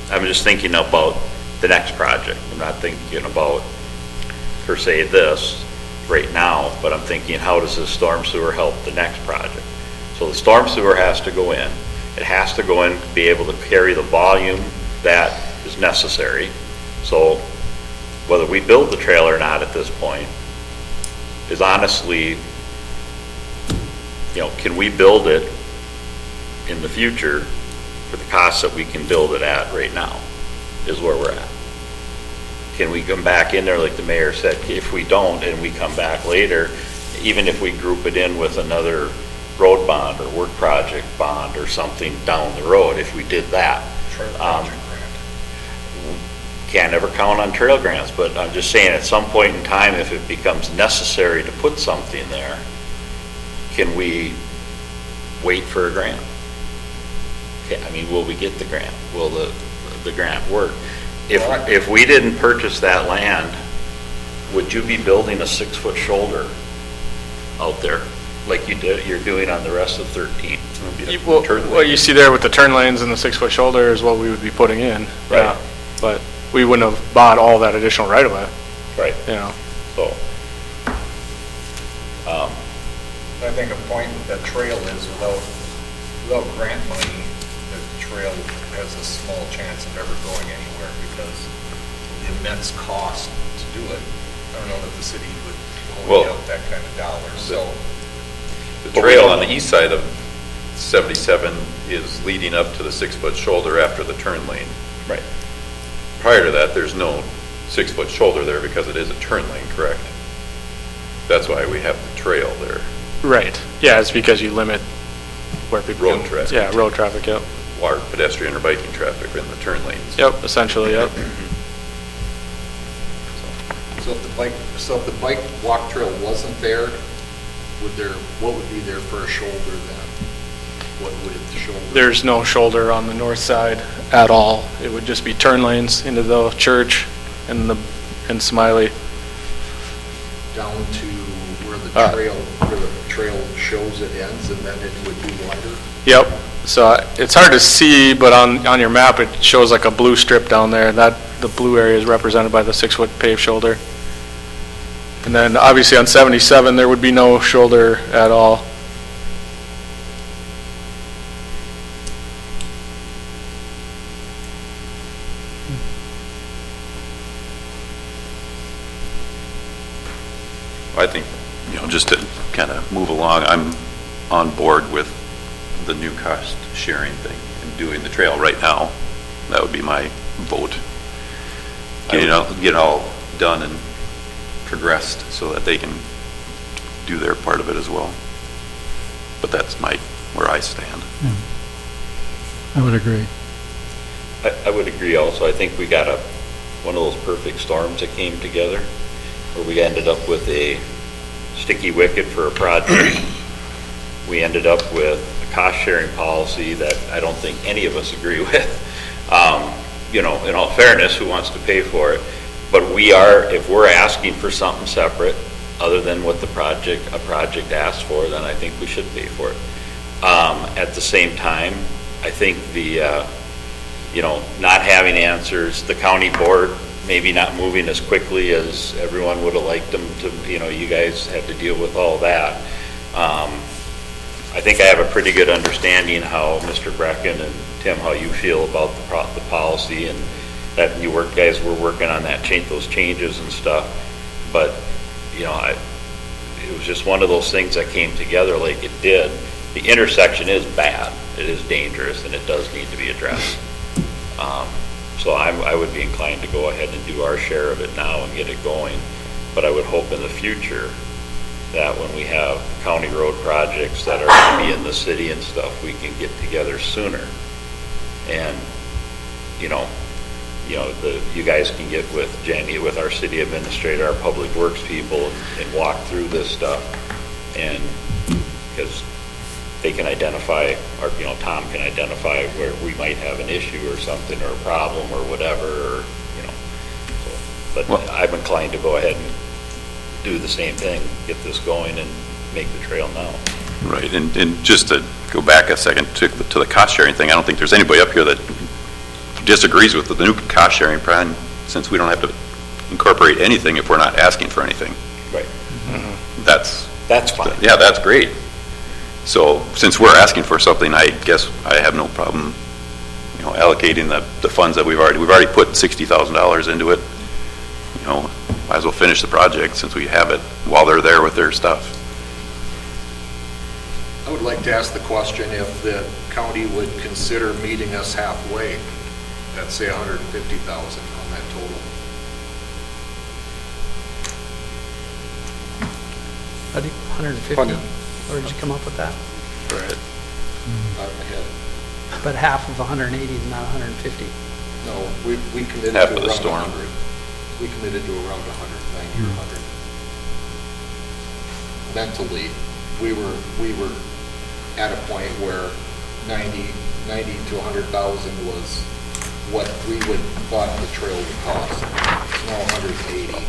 I'm just thinking about the next project. I'm not thinking about per se this right now, but I'm thinking, how does this storm sewer help the next project? So the storm sewer has to go in. It has to go in to be able to carry the volume that is necessary. So whether we build the trail or not at this point is honestly, you know, can we build it in the future for the cost that we can build it at right now is where we're at. Can we come back in there, like the mayor said? If we don't and we come back later, even if we group it in with another road bond or work project bond or something down the road, if we did that. Can't ever count on trail grants, but I'm just saying at some point in time, if it becomes necessary to put something there, can we wait for a grant? Okay, I mean, will we get the grant? Will the grant work? If we didn't purchase that land, would you be building a 6-foot shoulder out there? like you're doing on the rest of 13. What you see there with the turn lanes and the 6-foot shoulder is what we would be putting in. Right. Yeah. But we wouldn't have bought all that additional right of way, Right, you know. so. I think a point with that trail is without grant money, the trail has a small chance of ever going anywhere because of the immense cost to do it. I don't know that the city would hold out that kind of dollars, so. The trail on the east side of 77 is leading up to the 6-foot shoulder after the turn lane. Right. Prior to that, there's no 6-foot shoulder there because it is a turn lane, correct? That's why we have the trail there. Right. Yeah, it's because you limit where people Road can- traffic. Yeah, road traffic, yep. Or pedestrian or biking traffic in the turn lanes. Yep, essentially, yep. So if the bike walk trail wasn't there, what would be there for a shoulder then? What would the shoulder? There's no shoulder on the north side at all. It would just be turn lanes into the church and Smiley. Down to where Ah. the trail shows it ends, and then it would be wider? Yep. So it's hard to see, but on your map, it shows like a blue strip down there. The blue area is represented by the 6-foot paved shoulder. And then obviously on 77, there would be no shoulder at all. I think, just to kind of move along, I'm on board with the new cost sharing thing and doing the trail right now. That would be my vote. Get it all done and progressed so that they can do their part of it as well. But that's where I stand. I would agree. I would agree also. I think we got one of those perfect storms that came together, where we ended up with a sticky wicket for a project. We ended up with a cost-sharing policy that I don't think any of us agree with. In all fairness, who wants to pay for it? But if we're asking for something separate, other than what a project asked for, then I think we should pay for it. At the same time, I think not having answers, the county board maybe not moving as quickly as everyone would have liked them to, you guys had to deal with all that. I think I have a pretty good understanding how Mr. Brecken and Tim, how you feel about the policy, and that you guys were working on those changes and stuff. But, it was just one of those things that came together like it did. The intersection is bad, it is dangerous, and it does need to be addressed. So I would be inclined to go ahead and do our share of it now and get it going. But I would hope in the future that when we have county road projects that are going to be in the city and stuff, we can get together sooner. And, you guys can get with Jenny, with our city administrator, our public works people, and walk through this stuff. And because they can identify, or Tom can identify where we might have an issue or something, or a problem or whatever, or, but I'm inclined to go ahead and do the same thing, get this going and make the trail now. Right, and just to go back a second to the cost sharing thing, I don't think there's anybody up here that disagrees with the new cost sharing plan, since we don't have to incorporate anything if we're not asking for anything. Right. That's fine. Yeah, that's great. So since we're asking for something, I guess I have no problem, allocating the funds that we've already put $60,000 into it. Might as well finish the project since we have it while they're there with their stuff. I would like to ask the question if the county would consider meeting us halfway at, say, $150,000 on that total. How do you, 150? Where did you come up with that? Right. Out of my head. But half of 180 is not 150. No, we committed to Half of around the storm. 100. We committed to around 190 or 100. Mentally, we were at a point where 90 to 100,000 was what we thought the trail would cost. It's now 180.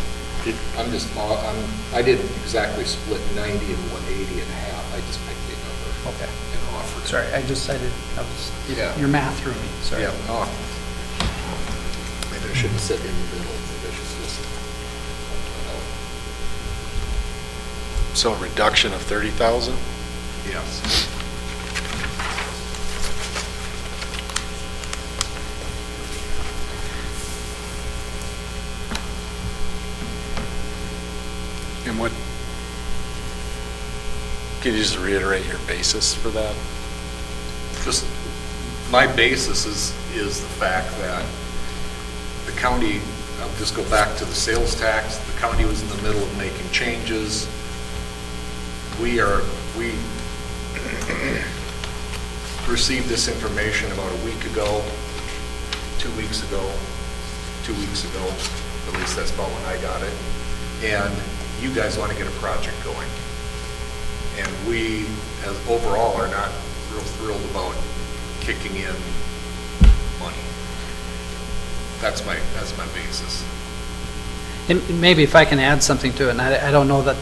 I didn't exactly split 90 and 180 in half. I just picked a number Okay. and offered it. Sorry, I just cited, Yeah. your math threw me, sorry. Yeah, maybe I shouldn't have said in the middle. Maybe I should just, So a reduction of 30,000? yes. And what, can you just reiterate your basis for that? Just, my basis is the fact that the county, I'll just go back to the sales tax, the county was in the middle of making changes. We received this information about a week ago, 2 weeks ago, 2 weeks ago, at least that's about when I got it. And you guys want to get a project going. And we, as overall, are not real thrilled about kicking in money. That's my basis. And maybe if I can add something to it, and I don't know that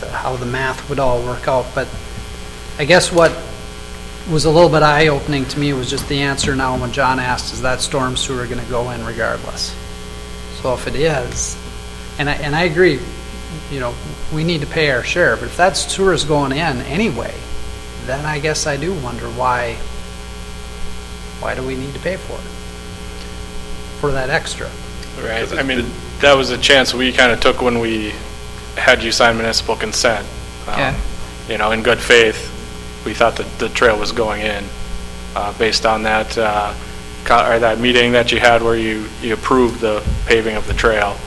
how the math would all work out, but I guess what was a little bit eye-opening to me was just the answer now when John asked, is that storm sewer going to go in regardless? So if it is, and I agree, we need to pay our share, but if that sewer is going in anyway, then I guess I do wonder why do we need to pay for it? For that extra? Right, I mean, that was a chance we kind of took when we had you sign municipal consent. Okay. In good faith, we thought that the trail was going in, based on that, or that meeting that you had where you approved the paving of the trail.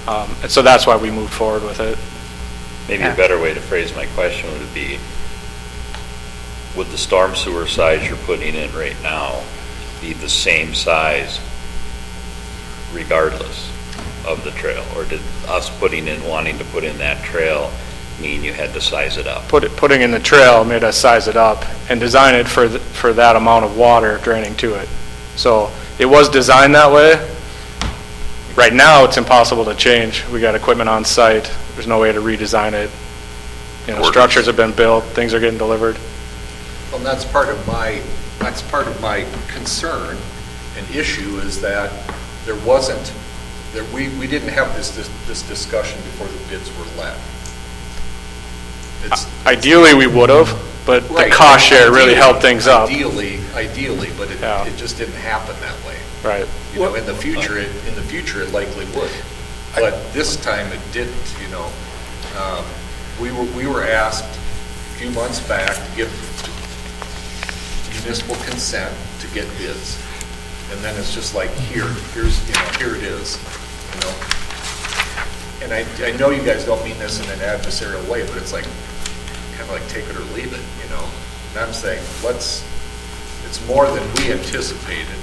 And so that's why we moved forward with it. Maybe a better way to phrase my question would be, would the storm sewer size you're putting in right now be the same size regardless of the trail? Or did us wanting to put in that trail mean you had to size it up? Putting in the trail made us size it up and design it for that amount of water draining to it. So it was designed that way. Right now, it's impossible to change. We got equipment on site. There's no way to redesign it. Structures have been built, things are getting delivered. Well, that's part of my concern and issue is that there wasn't, that we didn't have this discussion before the bids were let. Ideally, we would have, but the cost share really helped things up. Ideally, but it just didn't happen that way. Right. In the future, it likely would. But this time it didn't, We were asked a few months back to give municipal consent to get bids. And then it's just like, here it is, And I know you guys don't mean this in an adversarial way, but it's like, kind of like take it or leave it, And I'm saying, it's more than we anticipated.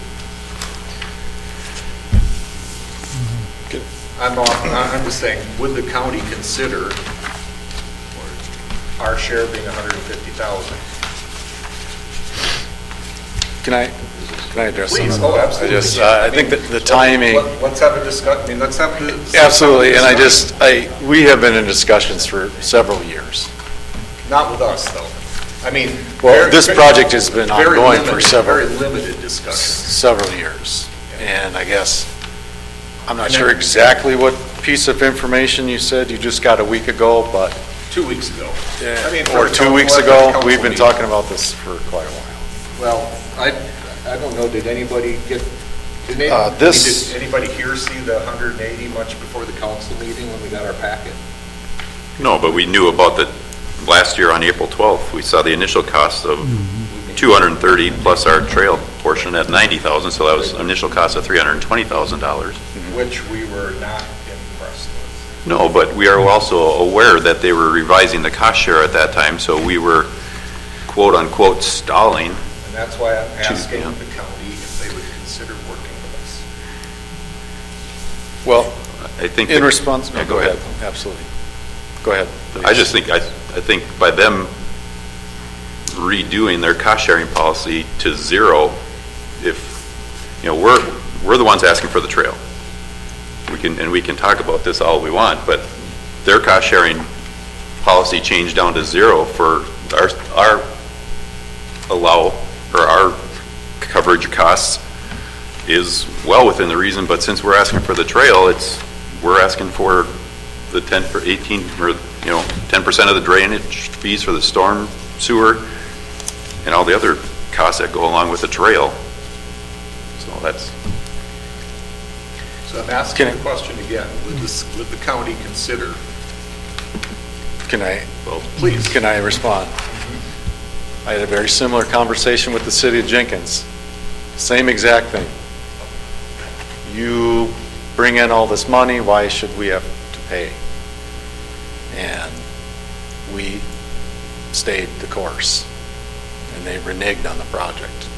I'm just saying, would the county consider our share being $150,000? Can I address Please, something? absolutely. I think that the timing. Let's have a discussion, let's have the. Absolutely, and we have been in discussions for several years. Not with us, though. Well, this project has been ongoing for Very limited discussion. several years. And I guess, I'm not sure exactly what piece of information you said you just got a week ago, but. 2 weeks ago. Or 2 weeks ago. We've been talking about this for quite a while. Well, I don't know, did anybody get, did anybody here see the 180 much before the council meeting when we got our packet? No, but we knew about the, last year on April 12th, we saw the initial cost of 230 plus our trail portion at 90,000, so that was initial cost of $320,000. Which we were not impressed with. No, but we are also aware that they were revising the cost share at that time, so we were quote-unquote stalling. And that's why I'm asking the county if they would consider working with us. Well, I think in response, yeah, go ahead. Absolutely. Go ahead. Please. I just think, I think by them redoing their cost sharing policy to zero, if, we're the ones asking for the trail. we can talk about this all we want, but their cost-sharing policy changed down to 0 for our our coverage costs is well within the reason, but since we're asking for the trail, we're asking for the 10 for 18, or, 10% of the drainage fees for the storm sewer and all the other costs that go along with the trail. So that's, So I'm asking the question again, would the county consider, Can I, well, please, can I respond? I had a very similar conversation with the city of Jenkins. Same exact thing. You bring in all this money, why should we have to pay? And we stayed the course, and they reneged on the project.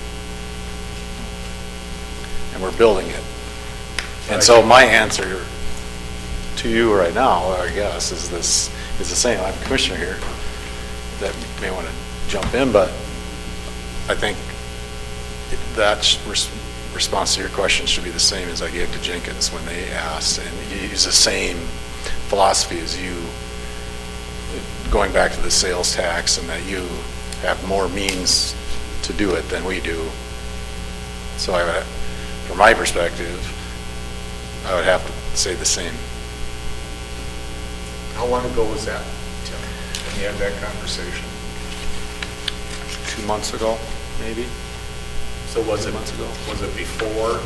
And we're building it. And so my answer to you right now, I guess, is the same. I'm commissioner here that may want to jump in, but I think that response to your question should be the same as I gave to Jenkins when they asked, and you use the same philosophy as you, going back to the sales tax, and that you have more means to do it than we do. So from my perspective, I would have to say the same. how long ago was that, Tim, when you had that conversation? 2 months ago, maybe? So was it, months ago. was it before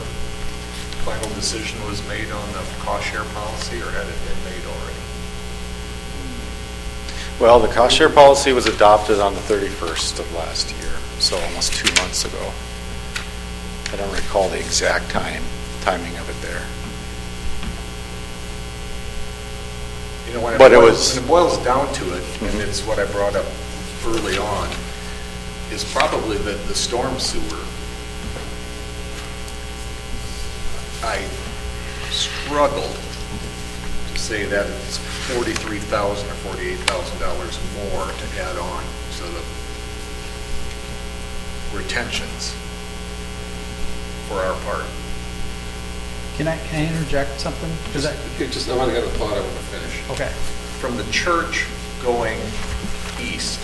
final decision was made on the cost share policy, or had it been made already? Well, the cost share policy was adopted on the 31st of last year, so almost 2 months ago. I don't recall the exact timing of it there. You know, when But it when it boils down to it, and it's what I brought up early on, is probably that the storm sewer, I struggled to say that it's $43,000 or $48,000 more to add on to the retentions for our part. Can I interject something? Because I want to get a thought I want to finish. okay. From the church going east,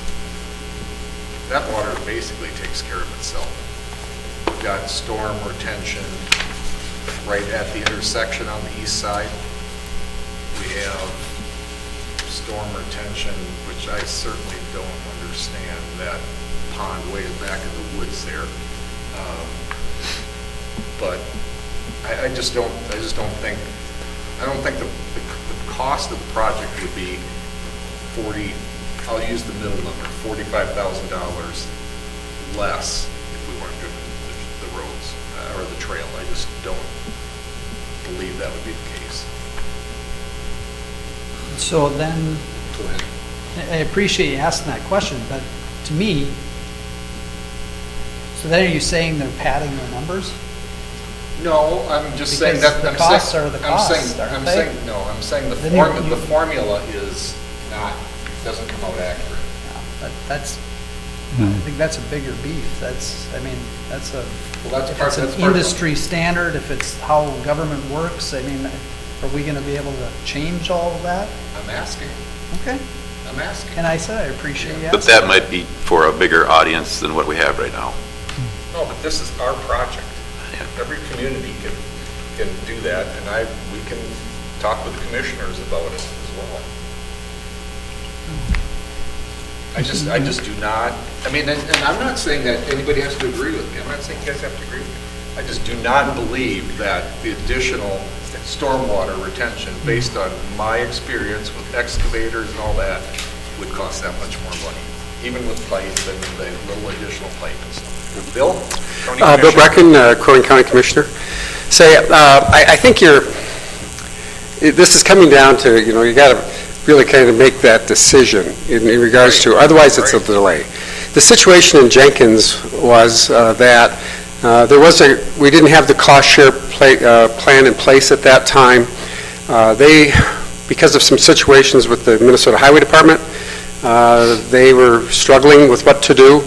that water basically takes care of itself. We've got storm retention right at the intersection on the east side. We have storm retention, which I certainly don't understand, that pond way back in the woods there. But I just don't think the cost of the project would be I'll use the middle number, $45,000 less if we weren't doing the roads or the trail. I just don't believe that would be the case. So then, Go ahead. I appreciate you asking that question, but to me, so then are you saying they're padding their numbers? No, I'm just saying Because that. the costs are the costs, I'm aren't they? saying, no, I'm saying the Then you- formula is not, doesn't come out accurate. Yeah, that's, I think that's a bigger beef. That's a, Well, that's if part, it's that's an part of it. industry standard, if it's how government works, I mean, are we going to be able to change all of that? I'm asking, Okay. I'm asking. And I said, I appreciate you but asking. that might be for a bigger audience than what we have right now. No, but this is our project. Yeah. Every community can do that, and we can talk with commissioners about it as well. I just do not, I mean, and I'm not saying that anybody has to agree with me. I'm not saying you guys have to agree with me. I just do not believe that the additional stormwater retention, based on my experience with excavators and all that, would cost that much more money, even with pipe and the little additional pipe and stuff. Bill? County Bill Commissioner? Brecken, Crow Wing County Commissioner. Say, I think this is coming down to, you got to really kind of make that decision in regards to, otherwise it's a delay. The situation in Jenkins was that we didn't have the cost share plan in place at that time. Because of some situations with the Minnesota Highway Department, they were struggling with what to do.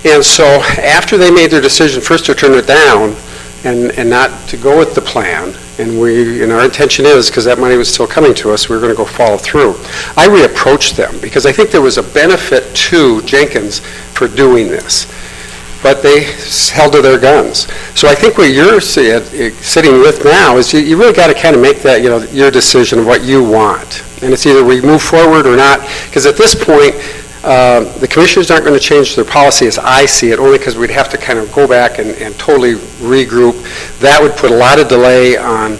And so after they made their decision first to turn it down and not to go with the plan, and our intention is, because that money was still coming to us, we were going to go follow through. I reapproached them, because I think there was a benefit to Jenkins for doing this, but they held to their guns. So I think what you're sitting with now is you really got to kind of make that, your decision of what you want. And it's either we move forward or not, because at this point, the commissioners aren't going to change their policy as I see it, only because we'd have to kind of go back and totally regroup. That would put a lot of delay on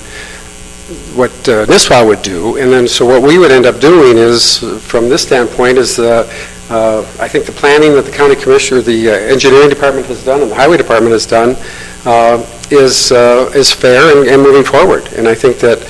what NISWA would do. And then, so what we would end up doing is, from this standpoint, is I think the planning that the county commissioner, the engineering department has done, and the highway department has done, is fair and moving forward. And I think that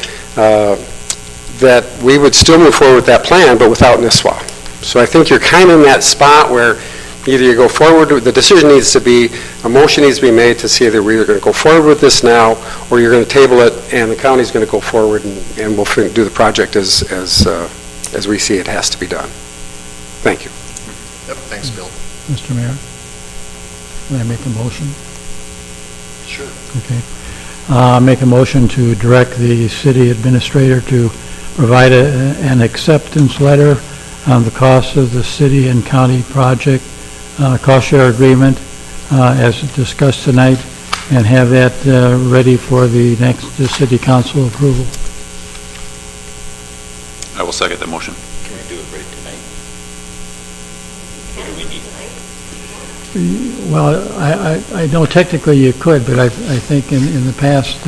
we would still move forward with that plan, but without NISWA. So I think you're kind of in that spot where either you go forward, the decision needs to be, a motion needs to be made to see either we're going to go forward with this now, or you're going to table it, and the county's going to go forward, and we'll do the project as we see it has to be done. Thank you. Yep, thanks, Bill. Mr. Mayor, may I make a motion? Sure. Okay. Make a motion to direct the city administrator to provide an acceptance letter on the cost of the city and county project, cost share agreement, as discussed tonight, and have that ready for the next city council approval. I will second that motion. Can we do it right tonight? Or do we need? Well, I know technically you could, but I think in the past,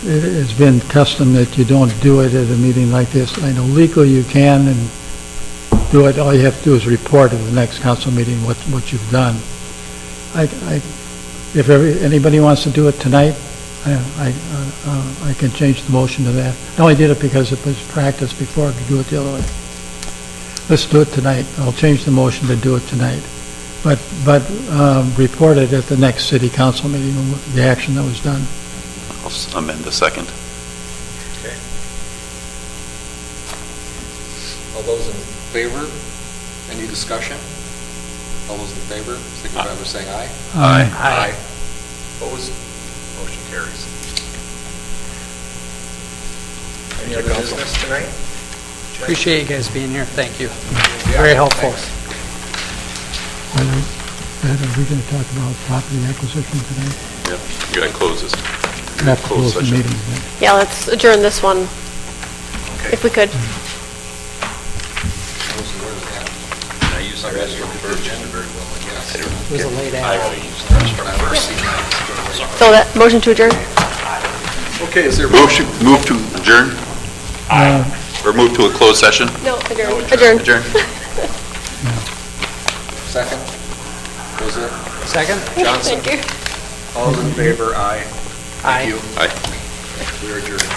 it has been custom that you don't do it at a meeting like this. I know legally you can and do it. All you have to do is report at the next council meeting what you've done. If anybody wants to do it tonight, I can change the motion to that. I only did it because it was practice before to do it the other way. Let's do it tonight. I'll change the motion to do it tonight. But report it at the next city council meeting, the action that was done. I'll amend the second. Okay. All those in favor? Any discussion? All those in favor, signify by saying aye. Aye. Aye. Opposed? Motion carries. Any other business tonight? Appreciate you guys being here. Thank you. Very helpful. Are we going to talk about property acquisition today? Yep, you got to close this. We have to close the session. meeting then. Yeah, let's adjourn this one, if we could. I use the restroom first. It was a late hour. So that, motion to adjourn? Okay, is there Move to adjourn? Or move to a closed session? No, adjourn. Adjourn. Adjourn. second? Was it? Second? Johnson? Thank you. All those in favor, aye. Aye. Thank you. Aye. We are adjourned.